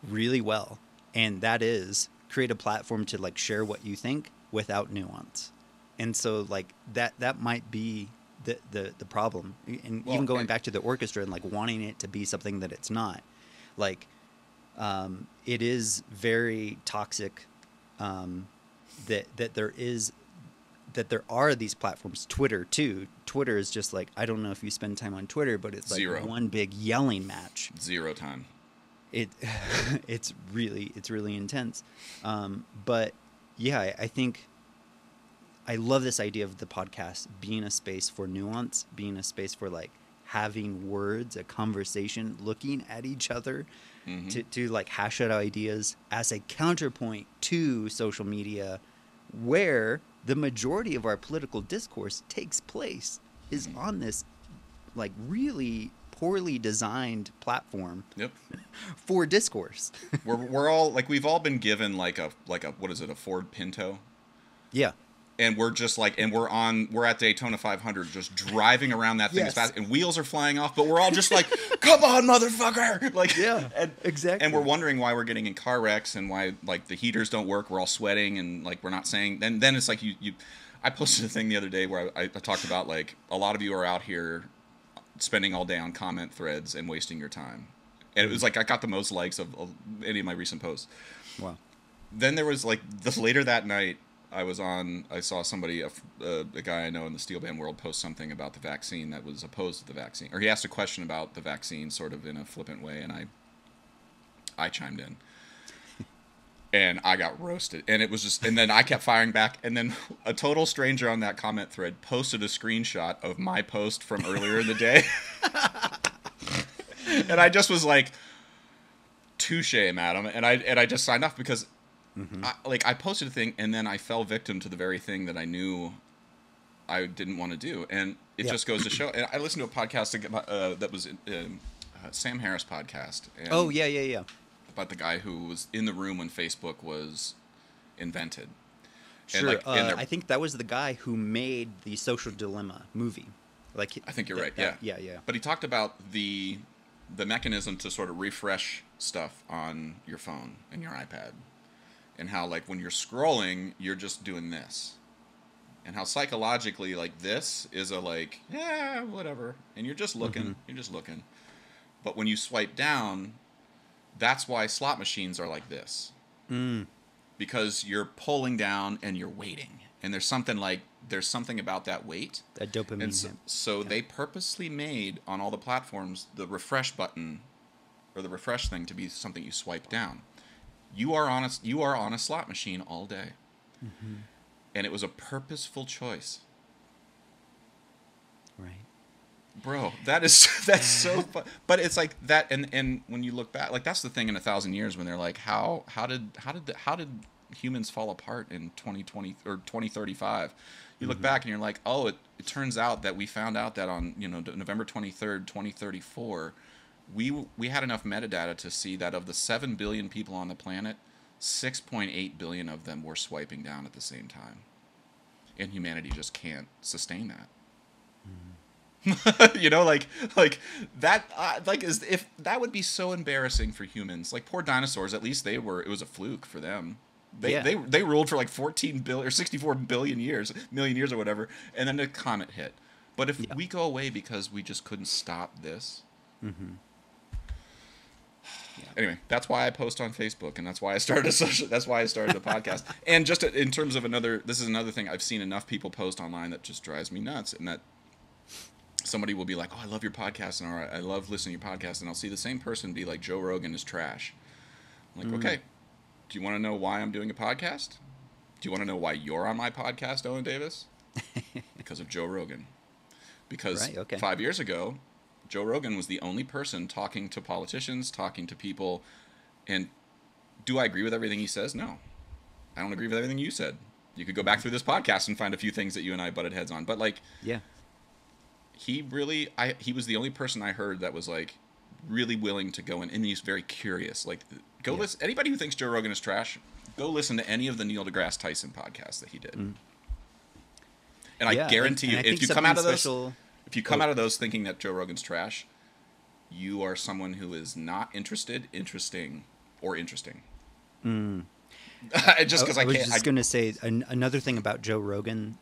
really well, and that is create a platform to like share what you think without nuance. And so like that might be the problem. And even going back to the orchestra and like wanting it to be something that it's not, like it is very toxic, that there are these platforms. Twitter too. Twitter is just like, I don't know if you spend time on Twitter, but it's like 0. one big yelling match. 0 time. It's really intense. But yeah, I think I love this idea of the podcast being a space for nuance, being a space for like having words, a conversation, looking at each other, mm-hmm. to like hash out ideas as a counterpoint to social media, where the majority of our political discourse takes place, is mm-hmm. on this like really poorly designed platform. Yep. For discourse. we're all like, we've all been given like a what is it, a Ford Pinto? Yeah. And we're just like, and we're at Daytona 500 just driving around that thing as fast, and wheels are flying off, but we're all just like, come on, motherfucker. Like, yeah, exactly. And we're wondering why we're getting in car wrecks, and why like the heaters don't work. We're all sweating, and like, we're not saying, then it's like I posted a thing the other day where I talked about like, a lot of you are out here spending all day on comment threads and wasting your time. And it was like, I got the most likes of any of my recent posts. Wow. Then there was like, later that night, I saw somebody, a guy I know in the steel band world, post something about the vaccine that was opposed to the vaccine. Or he asked a question about the vaccine sort of in a flippant way, and I chimed in. and I got roasted. And it was just, and then I kept firing back. And then a total stranger on that comment thread posted a screenshot of my post from earlier in the day. And I just was like, touche, madam. And I just signed off because I posted a thing and then I fell victim to the very thing that I knew I didn't want to do. And it just goes to show. And I listened to a podcast that was Sam Harris podcast. And Oh, yeah. about the guy who was in the room when Facebook was invented. Sure. And I think that was the guy who made the Social Dilemma movie. Like, I think you're right. Yeah. But he talked about the mechanism to sort of refresh stuff on your phone and your iPad, and how like when you're scrolling, you're just doing this, and how psychologically like this is a like whatever, and you're just looking, But when you swipe down, that's why slot machines are like this. Because you're pulling down and you're waiting. And there's something about that wait. That dopamine. And so they purposely made on all the platforms the refresh button or the refresh thing to be something you swipe down. You are on a slot machine all day. And it was a purposeful choice. Right. Bro, that's so fun. But it's like that, and when you look back, like that's the thing in 1,000 years when they're like, how did humans fall apart in 2020 or 2035? You look back and you're like, oh, it turns out that we found out that on November 23rd, 2034, we had enough metadata to see that of the 7 billion people on the planet, 6.8 billion of them were swiping down at the same time, and humanity just can't sustain that. like that is if that would be so embarrassing for humans. Like poor dinosaurs, at least it was a fluke for them. They ruled for like 14 billion or 64 million years or whatever, and then a comet hit. But if we go away because we just couldn't stop this. Anyway, that's why I post on Facebook, and that's why I started a podcast. And just in terms of this is another thing I've seen enough people post online that just drives me nuts, and that somebody will be like, oh, I love your podcast, or I love listening to your podcast, and I'll see the same person be like, Joe Rogan is trash. I'm like, okay, do you want to know why I'm doing a podcast? Do you want to know why you're on my podcast, Owen Davis? Because of Joe Rogan. Because 5 years ago, Joe Rogan was the only person talking to politicians, talking to people, and do I agree with everything he says? No. I don't agree with everything you said. You could go back through this podcast and find a few things that you and I butted heads on, but like... Yeah. He was the only person I heard that was like really willing to go in, and he's very curious. Like, listen. Anybody who thinks Joe Rogan is trash, go listen to any of the Neil deGrasse Tyson podcasts that he did. And I guarantee you, if you come out of those thinking that Joe Rogan's trash, you are someone who is not interesting. Just because I was just going to say another thing about Joe Rogan.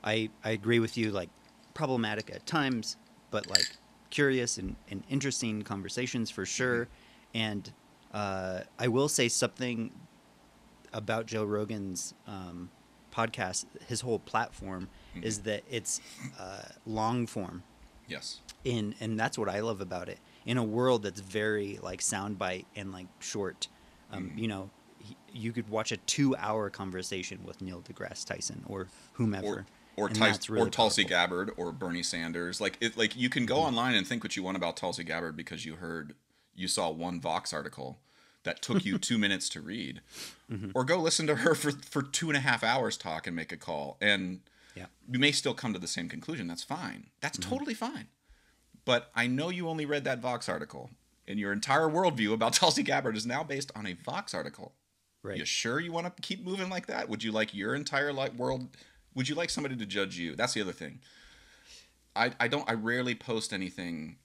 I agree with you. Like, problematic at times, but like curious and interesting conversations for sure. And I will say something about Joe Rogan's podcast. His whole platform is that it's long form. Yes. And that's what I love about it. In a world that's very like soundbite and like short, you could watch a 2-hour conversation with Neil deGrasse Tyson or whomever. Or Tulsi Gabbard or Bernie Sanders. Like you can go online and think what you want about Tulsi Gabbard because you saw one Vox article that took you 2 minutes to read, or go listen to her for 2.5 hours talk and make a call, and you may still come to the same conclusion. That's fine. That's totally fine. But I know you only read that Vox article, and your entire worldview about Tulsi Gabbard is now based on a Vox article. Right? You sure you want to keep moving like that? Would you like your entire world? Would you like somebody to judge you? That's the other thing. I rarely post anything.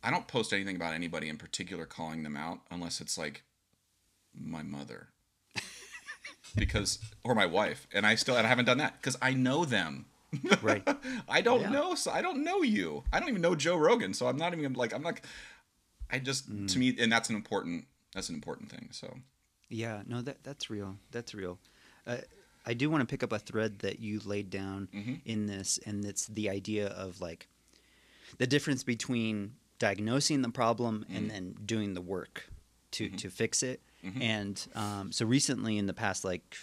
I don't post anything about anybody in particular calling them out unless it's like my mother. Or my wife. And I haven't done that because I know them. Right. I don't know. So I don't know you. I don't even know Joe Rogan. So I'm not even like, to me, and that's an important thing. So. Yeah, no, that's real. That's real. I do want to pick up a thread that you laid down in this, and it's the idea of like the difference between diagnosing the problem and then doing the work. to Mm-hmm. fix it. Mm-hmm. And so recently, in the past like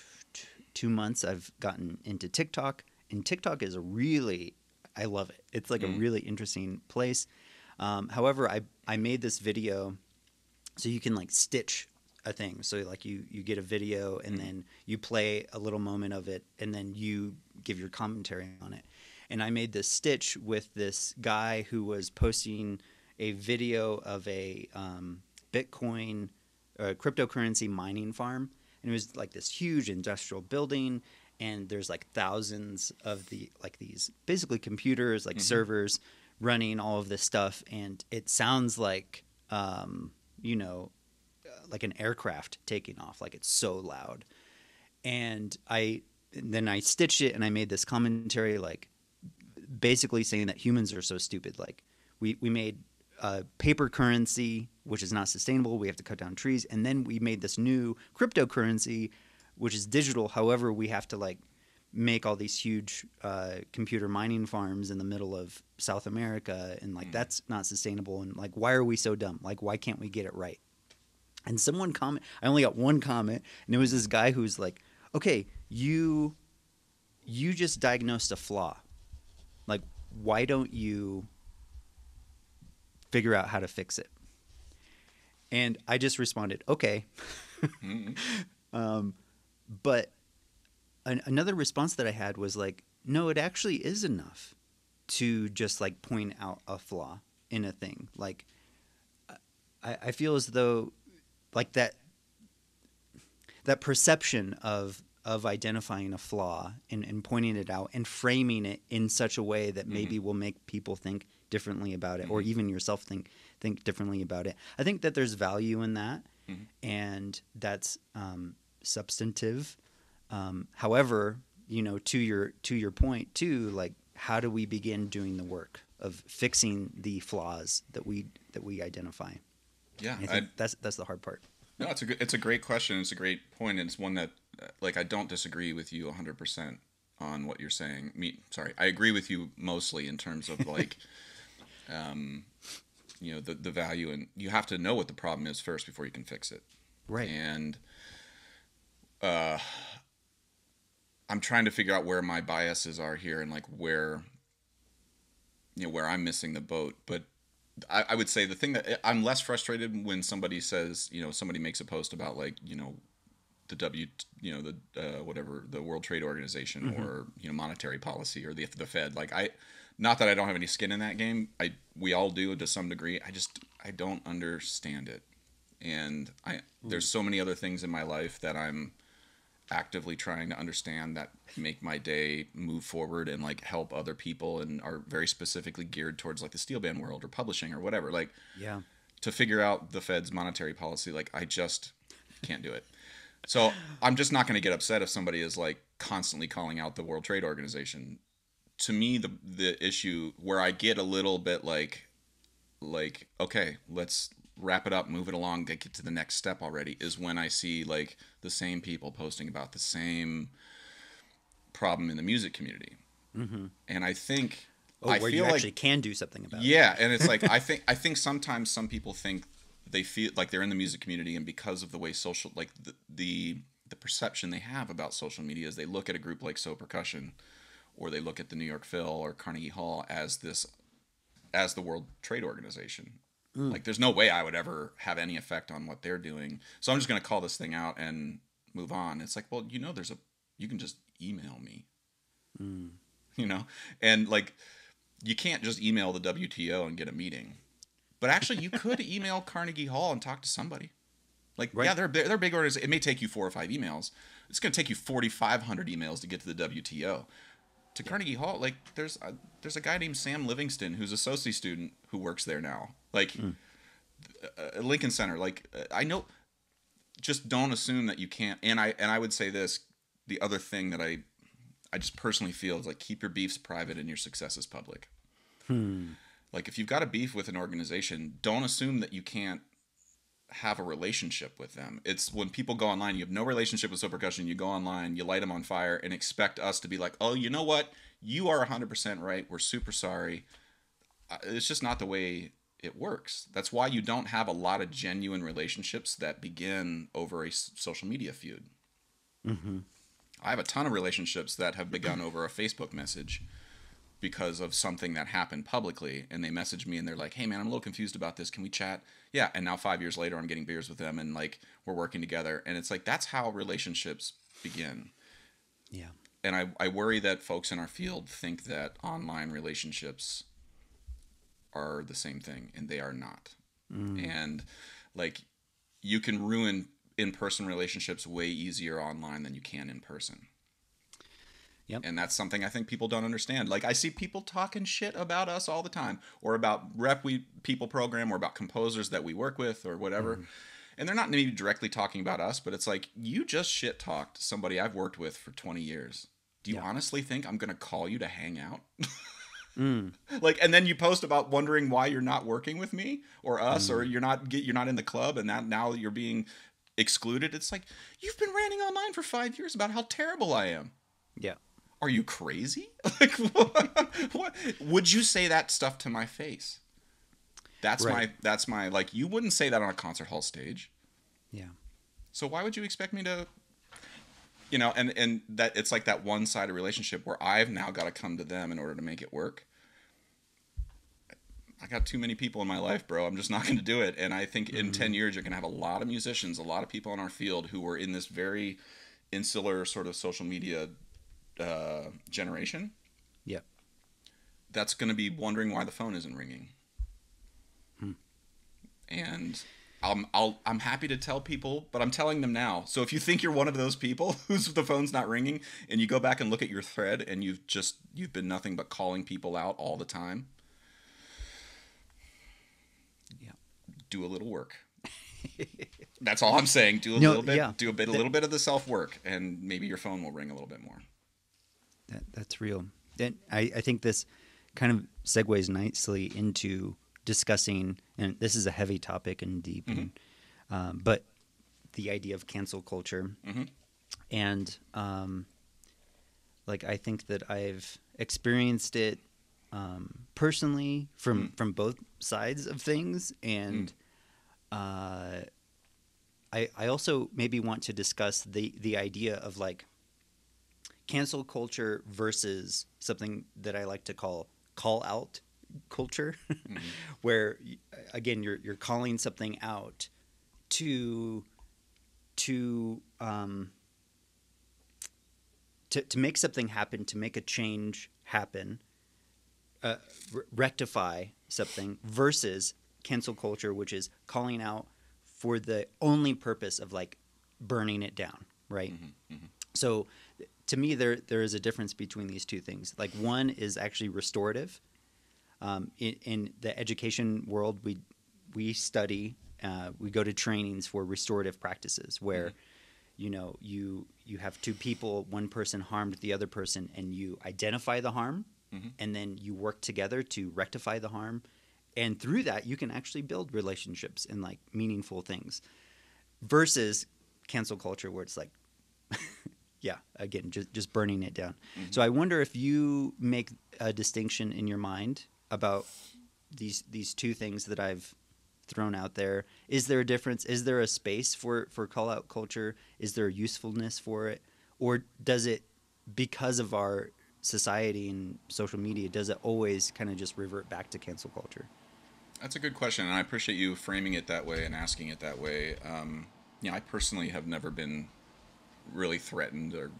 2 months, I've gotten into TikTok, and TikTok is a really, I love it. It's like a Mm. really interesting place. However, I made this video so you can like stitch a thing. So like you get a video and Mm. then you play a little moment of it and then you give your commentary on it. And I made this stitch with this guy who was posting a video of a Bitcoin cryptocurrency mining farm, and it was like this huge industrial building, and there's like thousands of the like these basically computers like Mm-hmm. servers running all of this stuff, and it sounds like um, you know like an aircraft taking off, like it's so loud. And then I stitched it and I made this commentary like basically saying that humans are so stupid. Like we made paper currency, which is not sustainable. We have to cut down trees, and then we made this new cryptocurrency, which is digital. However, we have to like make all these huge computer mining farms in the middle of South America, and like Mm. that's not sustainable. And like, why are we so dumb? Like, why can't we get it right? And someone comment. I only got one comment, and it was this guy who's like, "Okay, you just diagnosed a flaw. Like, why don't you figure out how to fix it?" And I just responded, "Okay." Mm. But another response that I had was like, "No, it actually is enough to just like point out a flaw in a thing. Like, I feel as though like that perception of identifying a flaw and pointing it out and framing it in such a way that maybe Mm-hmm. will make people think differently about it, or Mm-hmm. even yourself think differently about it. I think that there's value in that, Mm-hmm. and that's substantive. However, to your point too, like how do we begin doing the work of fixing the flaws that we identify? Yeah, And I think that's the hard part. no, it's a great question. It's a great point, and it's one that like I don't disagree with you 100% on what you're saying. Sorry, I agree with you mostly in terms of like the value, and you have to know what the problem is first before you can fix it. Right. And I'm trying to figure out where my biases are here and like where I'm missing the boat. But I would say the thing that I'm less frustrated when somebody says, somebody makes a post about like, the whatever, the World Trade Organization, Mm-hmm. or, monetary policy, or the Fed. Like not that I don't have any skin in that game. We all do to some degree. I don't understand it. And there's so many other things in my life that I'm actively trying to understand that make my day move forward and like help other people and are very specifically geared towards like the steel band world or publishing or whatever. Like Yeah. to figure out the Fed's monetary policy, like I just can't do it. So I'm just not going to get upset if somebody is like constantly calling out the World Trade Organization. To me, the issue where I get a little bit like okay, let's wrap it up, move it along, get to the next step already, is when I see like the same people posting about the same problem in the music community. Mm-hmm. And I think Oh, I where feel you like actually can do something about it. yeah, and it's like I think sometimes some people think they feel like they're in the music community, and because of the way social like the perception they have about social media is they look at a group like So Percussion, or they look at the New York Phil or Carnegie Hall as the World Trade Organization. Mm. Like there's no way I would ever have any effect on what they're doing. So I'm just going to call this thing out and move on. It's like, well, you can just email me, Mm. and like you can't just email the WTO and get a meeting. But actually you could email Carnegie Hall and talk to somebody. Like, Right. yeah, they're big organizations. It may take you 4 or 5 emails. It's going to take you 4,500 emails to get to the WTO. To Yeah. Carnegie Hall, like there's a guy named Sam Livingston who's a soci student who works there now. Like Mm. Lincoln Center. Like I know, just don't assume that you can't. And I would say this: the other thing that I just personally feel is like keep your beefs private and your successes public. Hmm. Like if you've got a beef with an organization, don't assume that you can't have a relationship with them. It's when people go online, you have no relationship with So Percussion, you go online, you light them on fire and expect us to be like, oh, you know what? You are 100% right. We're super sorry. It's just not the way it works. That's why you don't have a lot of genuine relationships that begin over a social media feud. Mm-hmm. I have a ton of relationships that have begun over a Facebook message because of something that happened publicly, and they message me and they're like, hey man, I'm a little confused about this, can we chat? Yeah. And now 5 years later I'm getting beers with them and like we're working together, and it's like that's how relationships begin. Yeah. And I worry that folks in our field think that online relationships are the same thing, and they are not. Mm. And like you can ruin in-person relationships way easier online than you can in person. Yep. And that's something I think people don't understand. Like I see people talking shit about us all the time, or about rep we people program, or about composers that we work with, or whatever. Mm. And they're not maybe directly talking about us, but it's like you just shit talked somebody I've worked with for 20 years. Do you Yeah. honestly think I'm going to call you to hang out? Mm. Like, and then you post about wondering why you're not working with me or us, or Mm. you're not in the club, and that now you're being excluded. It's like you've been ranting online for 5 years about how terrible I am. Yeah. Are you crazy? Like, what? Would you say that stuff to my face? Right. That's my, like, you wouldn't say that on a concert hall stage. Yeah. So why would you expect me to, and that it's like that one-sided relationship where I've now got to come to them in order to make it work. I got too many people in my life, bro. I'm just not going to do it. And I think in 10 years, you're going to have a lot of musicians, a lot of people in our field who were in this very insular sort of social media generation. Yep. That's going to be wondering why the phone isn't ringing. And I'm happy to tell people, but I'm telling them now. So if you think you're one of those people whose the phone's not ringing, and you go back and look at your thread, and you've been nothing but calling people out all the time, Yeah. do a little work. That's all I'm saying. Do a No, little bit. yeah. Do a little bit of the self work, and maybe your phone will ring a little bit more. That's real. And I think this kind of segues nicely into discussing, and this is a heavy topic and deep, but the idea of cancel culture. Mm-hmm. And like I think that I've experienced it personally from both sides of things, and I also maybe want to discuss the idea of like cancel culture versus something that I like to call out culture, where again you're calling something out to make something happen, to make a change happen, rectify something, versus cancel culture, which is calling out for the only purpose of like burning it down, right? So to me, there is a difference between these two things. Like one is actually restorative. In the education world, we study, we go to trainings for restorative practices where, you have two people, one person harmed the other person, and you identify the harm, and then you work together to rectify the harm. And through that, you can actually build relationships and like meaningful things, versus cancel culture where it's like, yeah, again, just burning it down. So I wonder if you make a distinction in your mind about these two things that I've thrown out there. Is there a difference? Is there a space for call out culture? Is there a usefulness for it? Or does it, because of our society and social media, does it always kind of just revert back to cancel culture? That's a good question, and I appreciate you framing it that way and asking it that way. I personally have never been really threatened or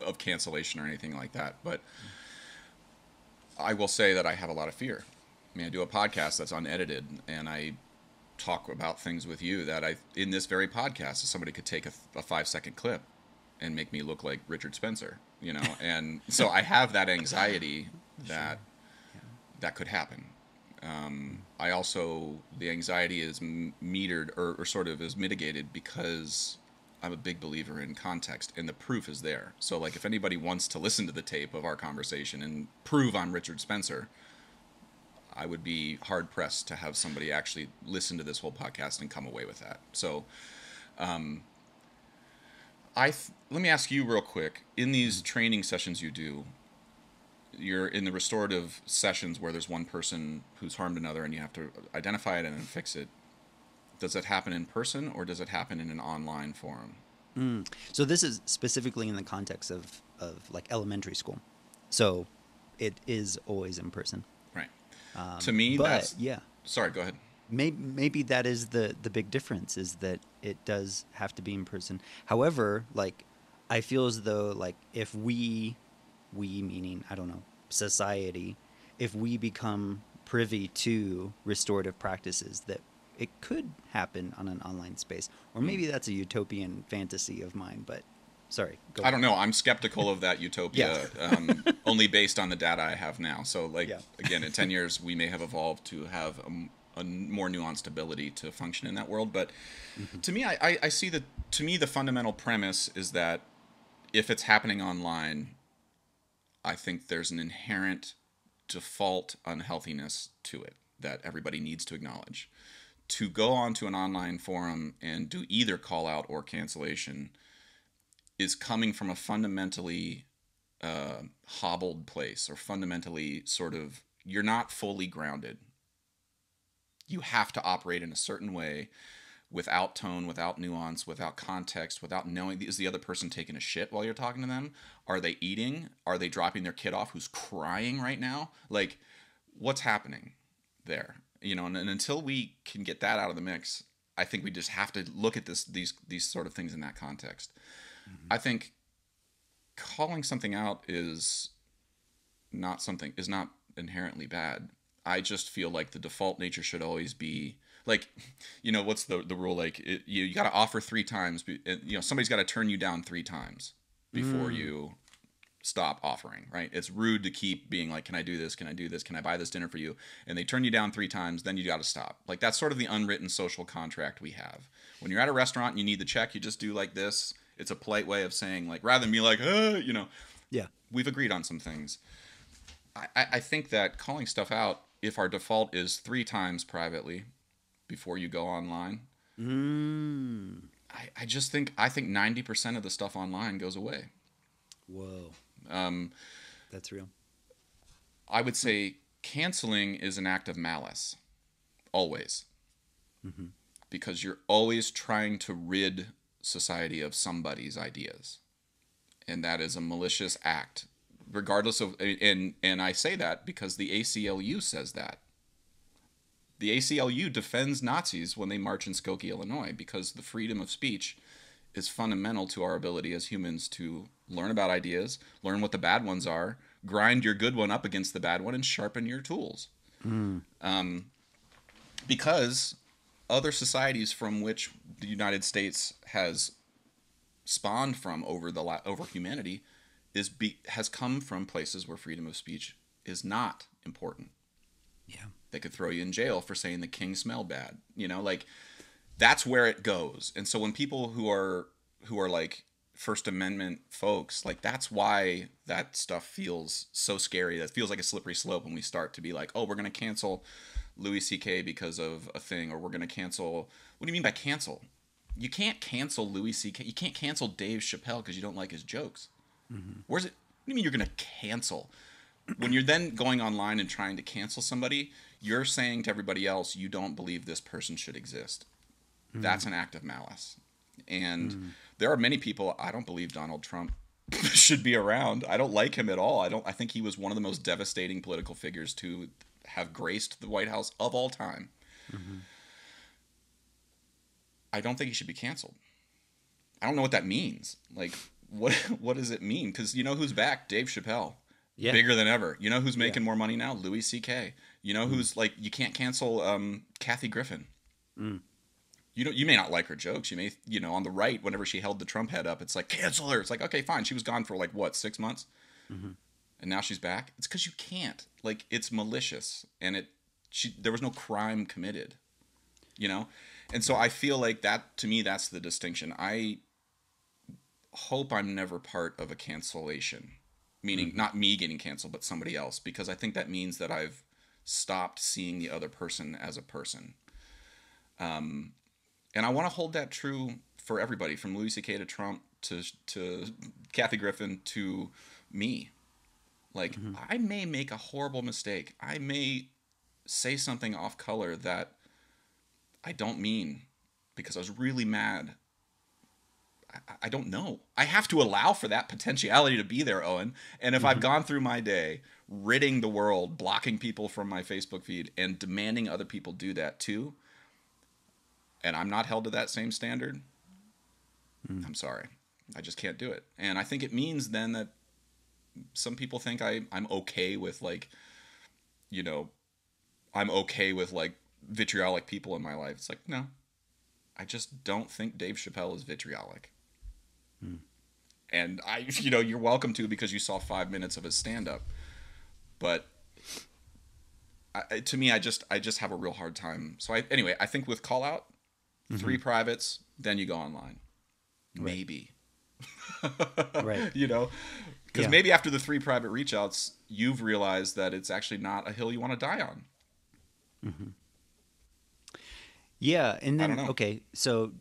of cancellation or anything like that, but I will say that I have a lot of fear. I mean, I do a podcast that's unedited, and I talk about things with you that in this very podcast, somebody could take a 5-second clip and make me look like Richard Spencer, and so I have that anxiety that that could happen. I also, the anxiety is metered or sort of is mitigated because I'm a big believer in context, and the proof is there. So, like, if anybody wants to listen to the tape of our conversation and prove I'm Richard Spencer, I would be hard-pressed to have somebody actually listen to this whole podcast and come away with that. So, let me ask you real quick, in these training sessions you do, you're in the restorative sessions where there's one person who's harmed another and you have to identify it and then fix it. Does it happen in person or does it happen in an online forum? So this is specifically in the context of like elementary school. So it is always in person. Right. To me, But that's. yeah, Sorry, go ahead. maybe that is the big difference, is that it does have to be in person. However, like I feel as though, like, if we meaning, I don't know, society, if we become privy to restorative practices, that it could happen on an online space. Or maybe that's a utopian fantasy of mine, but sorry, go I ahead. don't know. I'm skeptical of that utopia, Yeah. only based on the data I have now. So, like, Yeah. again, in 10 years, we may have evolved to have a more nuanced ability to function in that world. But Hmm. to me, I see that, to me, the fundamental premise is that if it's happening online, I think there's an inherent default unhealthiness to it that everybody needs to acknowledge. To go onto an online forum and do either call out or cancellation is coming from a fundamentally hobbled place, or fundamentally sort of, you're not fully grounded. You have to operate in a certain way, without tone, without nuance, without context, without knowing, is the other person taking a shit while you're talking to them? Are they eating? Are they dropping their kid off who's crying right now? Like, what's happening there? And until we can get that out of the mix, I think we just have to look at these sort of things in that context. Hmm. I think calling something out is not inherently bad. I just feel like the default nature should always be like, what's the rule? Like, you got to offer three times. Somebody's got to turn you down three times before Mm. you stop offering. Right? It's rude to keep being like, "Can I do this? Can I do this? Can I buy this dinner for you?" And they turn you down three times, then you got to stop. Like, that's sort of the unwritten social contract we have. When you're at a restaurant and you need the check, you just do like this. It's a polite way of saying, like, rather than be like, Yeah. we've agreed on some things. I think that calling stuff out, if our default is three times privately before you go online, Mm. I think 90% of the stuff online goes away. Whoa, Um, that's real. I would say canceling is an act of malice, always, Hmm. because you're always trying to rid society of somebody's ideas, and that is a malicious act, regardless of. And I say that because the ACLU says that. The ACLU defends Nazis when they march in Skokie, Illinois, because the freedom of speech is fundamental to our ability as humans to learn about ideas, learn what the bad ones are, grind your good one up against the bad one, and sharpen your tools. Mm. Because other societies from which the United States has spawned from over humanity has come from places where freedom of speech is not important. Yeah. They could throw you in jail for saying the king smelled bad. Like, that's where it goes. And so when people who are like First Amendment folks, like, that's why that stuff feels so scary. That feels like a slippery slope when we start to be like, oh, we're going to cancel Louis C.K. because of a thing, or we're going to cancel. What do you mean by cancel? You can't cancel Louis C.K. You can't cancel Dave Chappelle because you don't like his jokes. Hmm. Where's it? What do you mean you're going to cancel? When you're then going online and trying to cancel somebody, you're saying to everybody else, you don't believe this person should exist. Mm. That's an act of malice. And Mm. there are many people, I don't believe Donald Trump should be around. I don't like him at all. I think he was one of the most devastating political figures to have graced the White House of all time. Hmm. I don't think he should be canceled. I don't know what that means. Like, what what does it mean? Because you know who's back? Dave Chappelle, Yeah. bigger than ever. You know who's Yeah. making more money now? Louis C.K. You know Mm. who's like, you can't cancel Kathy Griffin. Mm. You may not like her jokes. You may, on the right, whenever she held the Trump head up, it's like, cancel her. It's like, okay, fine. She was gone for like what, 6 months, Hmm. and now she's back. It's because you can't. Like, it's malicious, and there was no crime committed. You know, and so Right. I feel like that, to me, that's the distinction. I hope I'm never part of a cancellation, meaning Hmm. not me getting canceled, but somebody else, because I think that means that I've stopped seeing the other person as a person. And I want to hold that true for everybody, from Louis C.K. to Trump to Kathy Griffin to me. Like, Mm-hmm. I may make a horrible mistake. I may say something off color that I don't mean because I was really mad. I don't know. I have to allow for that potentiality to be there, Owen. And if I've Mm-hmm. gone through my day ridding the world, blocking people from my Facebook feed, and demanding other people do that too, and I'm not held to that same standard, Mm. I'm sorry. I just can't do it. And I think it means then that some people think I'm okay with, like, you know, I'm okay with, like, vitriolic people in my life. It's like, no, I just don't think Dave Chappelle is vitriolic. Mm. And you're welcome to, because you saw 5 minutes of his stand up. But to me, I just have a real hard time. So anyway, I think with call out, Mm-hmm. 3 privates, then you go online. Right. Maybe. Right. Because Yeah. maybe after the 3 private reach outs, you've realized that it's actually not a hill you want to die on. Mm-hmm. Yeah, and I don't then know. okay, so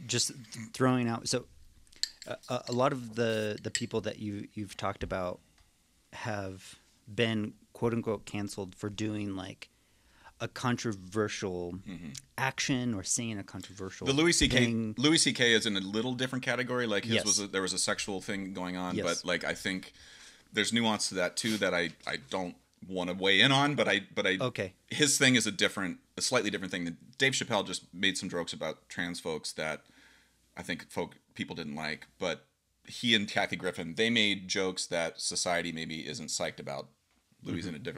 just throwing out, so a lot of the people that you've talked about have been quote unquote canceled for doing like a controversial Mm-hmm. action or saying a controversial The thing. Louis C.K. is in a little different category. Like, his Yes. there was a sexual thing going on, Yes. but, like, I think there's nuance to that too that I don't want to weigh in on. But Okay. his thing is a slightly different thing. Than Dave Chappelle just made some jokes about trans folks that I think people didn't like, but he and Kathy Griffin, they made jokes that society maybe isn't psyched about. Mm-hmm.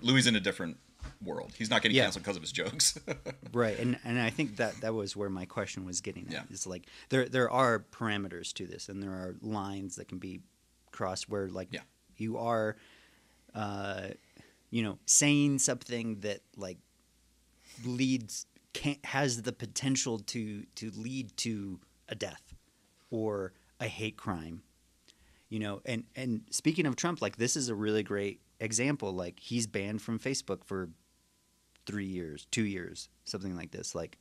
Louis in a different world. He's not getting Yeah. canceled because of his jokes. Right, and I think that was where my question was getting at. Yeah. Is like there are parameters to this, and there are lines that can be crossed where like Yeah. you are, saying something that like has the potential to lead to a death or a hate crime. And speaking of Trump, like this is a really great example. Like he's banned from Facebook for 3 years, 2 years, something like this. Like,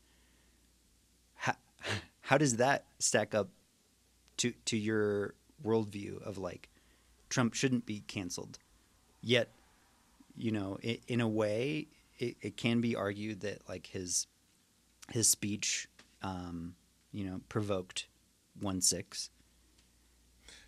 how does that stack up to your worldview of like Trump shouldn't be canceled? Yet, in a way, it can be argued that like his speech, provoked 1/6.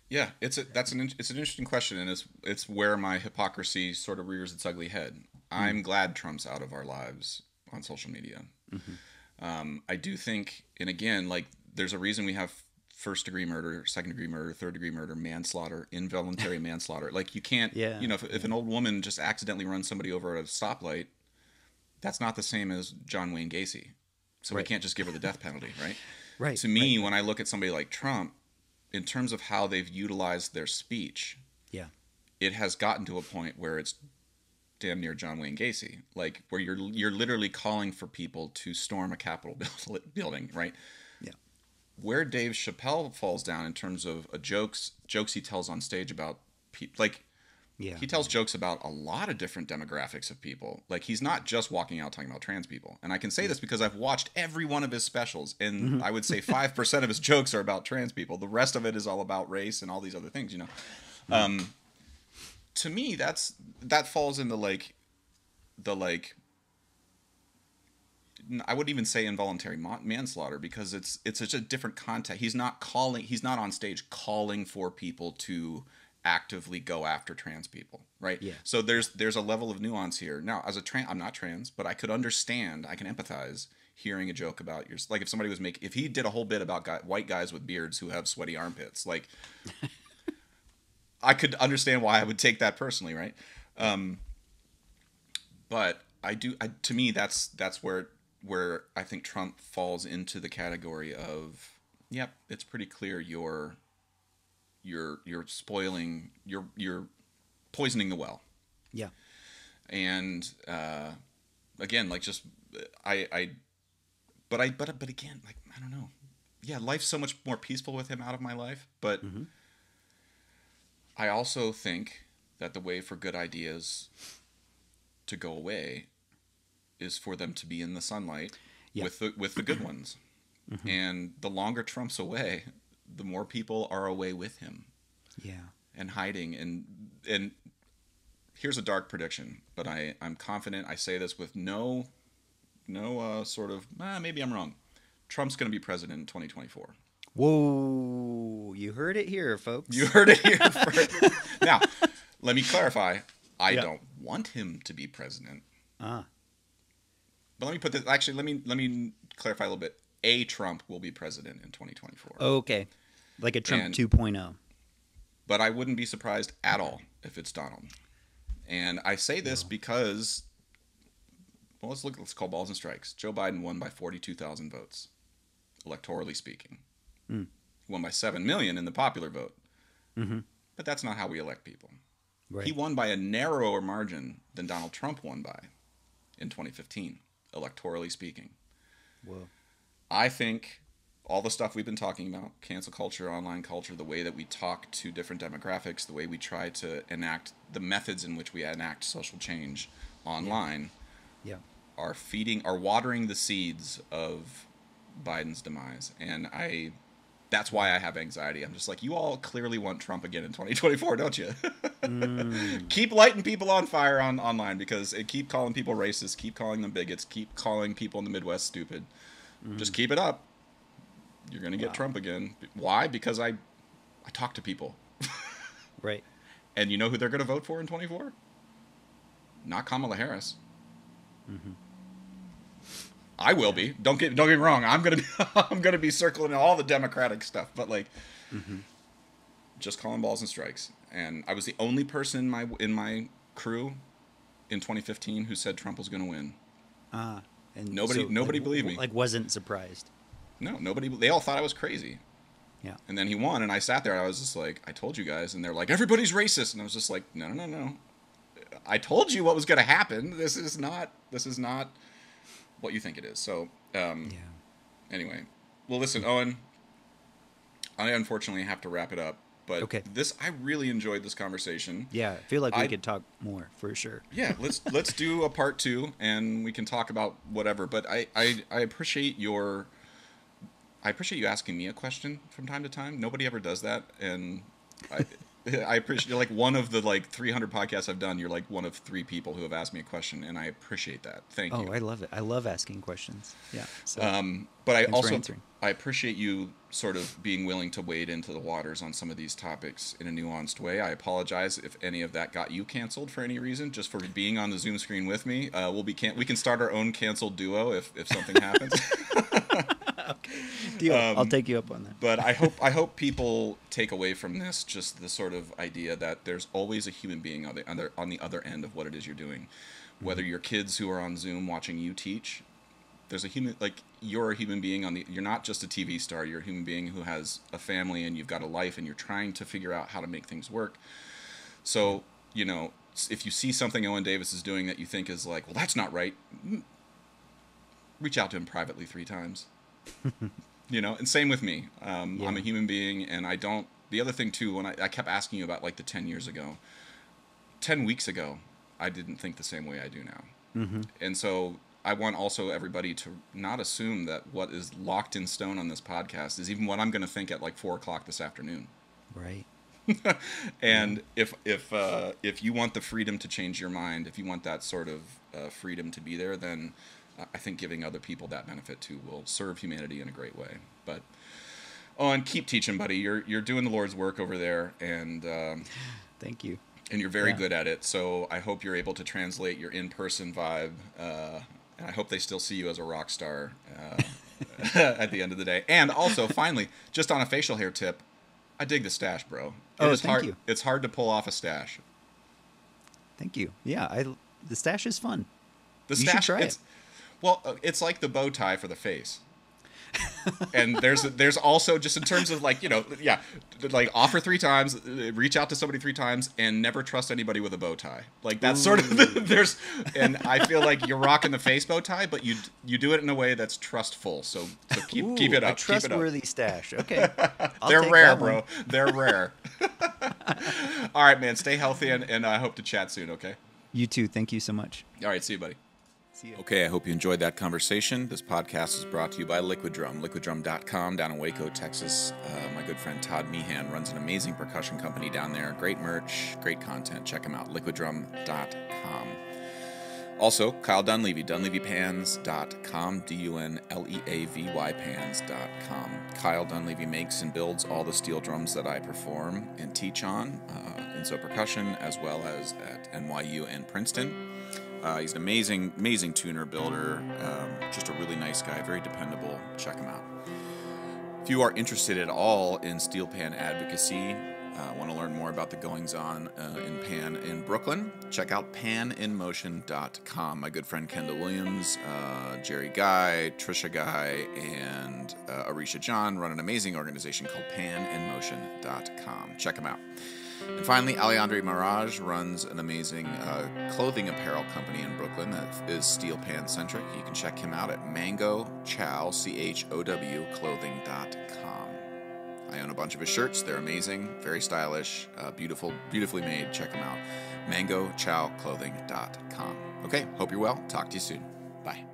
Yeah, it's an interesting question, and it's where my hypocrisy sort of rears its ugly head. Mm. I'm glad Trump's out of our lives on social media. Mm-hmm. I do think, and again, like, there's a reason we have first-degree murder, second-degree murder, third-degree murder, manslaughter, involuntary manslaughter. Like, you can't, Yeah. If an old woman just accidentally runs somebody over at a stoplight, that's not the same as John Wayne Gacy. So we Right. can't just give her the death penalty, right? Right. To me, right. when I look at somebody like Trump, in terms of how they've utilized their speech, Yeah. it has gotten to a point where it's damn near John Wayne Gacy, like, where you're literally calling for people to storm a Capitol building, right? Yeah. Where Dave Chappelle falls down in terms of jokes he tells on stage about people, like, Yeah. he tells jokes about a lot of different demographics of people. Like, he's not just walking out talking about trans people. And I can say this because I've watched every one of his specials, and Mm-hmm. I would say 5% of his jokes are about trans people. The rest of it is all about race and all these other things, Mm-hmm. To me, that falls into I wouldn't even say involuntary manslaughter, because it's such a different context. He's not on stage calling for people to actively go after trans people, right? Yeah. So there's a level of nuance here. Now, as I'm not trans, but I can empathize hearing a joke about like, if somebody if he did a whole bit about white guys with beards who have sweaty armpits, like, I could understand why I would take that personally, right? But to me, that's where I think Trump falls into the category of, yep, it's pretty clear you're spoiling, you're poisoning the well. Yeah. And again, like, just but again, like, I don't know. Yeah, life's so much more peaceful with him out of my life, but Mm-hmm. I also think that the way for good ideas to go away is for them to be in the sunlight. Yeah. with the good ones. Mm-hmm. And the longer Trump's away, the more people are away with him Yeah. and hiding, and here's a dark prediction, but I'm confident. I say this with no sort of maybe I'm wrong. Trump's going to be president in 2024. Whoa, you heard it here, You folks. heard it here first. Now, let me clarify. I Yeah. don't want him to be president. Ah, But let me put this. Actually, let me clarify a little bit. A Trump will be president in 2024. okay. Like a Trump And 2.0. but I wouldn't be surprised at all if it's Donald. And I say this because, well, let's call balls and strikes. Joe Biden won by 42,000 votes, electorally speaking. Mm. He won by 7 million in the popular vote. Mm-hmm. But that's not how we elect people. Right. He won by a narrower margin than Donald Trump won by in 2015, electorally speaking. Whoa. I think all the stuff we've been talking about, cancel culture, online culture, the way that we talk to different demographics, the way we try to enact the methods in which we enact social change online, Yeah. are watering the seeds of Biden's demise. And that's why I have anxiety. I'm just like, you all clearly want Trump again in 2024, don't you? Keep lighting people on fire online, because keep calling people racist, keep calling them bigots, keep calling people in the Midwest stupid. Just keep it up. You're going to get Trump again. Why? Because I talk to people. Right. And you know who they're going to vote for in 24? Not Kamala Harris. I will be. Don't get me wrong. I'm gonna be circling all the Democratic stuff, but like, just calling balls and strikes. And I was the only person in my crew in 2015 who said Trump was going to win. And Nobody believed me. Like, wasn't surprised. No, nobody. They all thought I was crazy. Yeah. And then he won, and I sat there and I was just like, I told you guys, and they're like, everybody's racist, and I was just like, no. I told you what was going to happen. This is not what you think it is. So, anyway. Well, listen, Owen, I unfortunately have to wrap it up, but Okay. I really enjoyed this conversation. Yeah, I feel like we could talk more for sure. Yeah, let's do a part 2, and we can talk about whatever, but I appreciate you asking me a question from time to time. Nobody ever does that, and I appreciate, you're like one of the like 300 podcasts I've done. You're like one of 3 people who have asked me a question, and I appreciate that. Thank you. Oh, I love it. I love asking questions. Yeah. So, but I thanks for also answering. I appreciate you sort of being willing to wade into the waters on some of these topics in a nuanced way. I apologize if any of that got you canceled for any reason, just for being on the Zoom screen with me. We can start our own canceled duo if something happens. Okay. Deal. I'll take you up on that. But I hope people take away from this just the sort of idea that there's always a human being on the other end of what it is you're doing. Whether you're kids who are on Zoom watching you teach, there's a human, like, you're a human being you're not just a TV star, you're a human being who has a family and you've got a life and you're trying to figure out how to make things work. So, if you see something Owen Davis is doing that you think is like, well, that's not right, reach out to him privately 3 times. And same with me. I'm a human being, and I don't. The other thing too, when I kept asking you about like the 10 years ago, 10 weeks ago, I didn't think the same way I do now. And so I want also everybody to not assume that what is locked in stone on this podcast is even what I'm going to think at like 4:00 this afternoon. Right. And if you want the freedom to change your mind, if you want that sort of freedom to be there, then I think giving other people that benefit too will serve humanity in a great way. But and keep teaching, buddy. You're doing the Lord's work over there, and Thank you. And you're very good at it. So I hope you're able to translate your in-person vibe, and I hope they still see you as a rock star at the end of the day. And also, finally, just on a facial hair tip, I dig the stash, bro. Thank you. It's hard to pull off a stash. Thank you. Yeah, the stash is fun. The You stash, should try it. Well, it's like the bow tie for the face. And there's also, just in terms of like, like offer 3 times, reach out to somebody 3 times, and never trust anybody with a bow tie. Like that's sort of and I feel like you're rocking the face bow tie, but you do it in a way that's trustful. So keep it up. A trustworthy stash. Okay. They're rare, bro. They're rare. All right, man. Stay healthy, and I hope to chat soon. Okay. You too. Thank you so much. All right. See you, buddy. See you. Okay, I hope you enjoyed that conversation. This podcast is brought to you by Liquid Drum, liquiddrum.com down in Waco, Texas. My good friend Todd Meehan runs an amazing percussion company down there. Great merch, great content. Check him out, liquiddrum.com. Also, Kyle Dunleavy, dunleavypans.com, Dunleavy pans.com. Kyle Dunleavy makes and builds all the steel drums that I perform and teach on in So Percussion, as well as at NYU and Princeton. He's an amazing tuner, builder, just a really nice guy, very dependable. Check him out. If you are interested at all in steel pan advocacy, want to learn more about the goings-on in pan in Brooklyn, check out paninmotion.com. My good friend Kendall Williams, Jerry Guy, Trisha Guy, and Arisha John run an amazing organization called paninmotion.com. Check them out. And finally, Alejandro Mirage runs an amazing clothing apparel company in Brooklyn that is steel pan centric. You can check him out at mangochow, CHOW, clothing.com. I own a bunch of his shirts. They're amazing, very stylish, beautifully made. Check them out. mangochowclothing.com. Okay, hope you're well. Talk to you soon. Bye.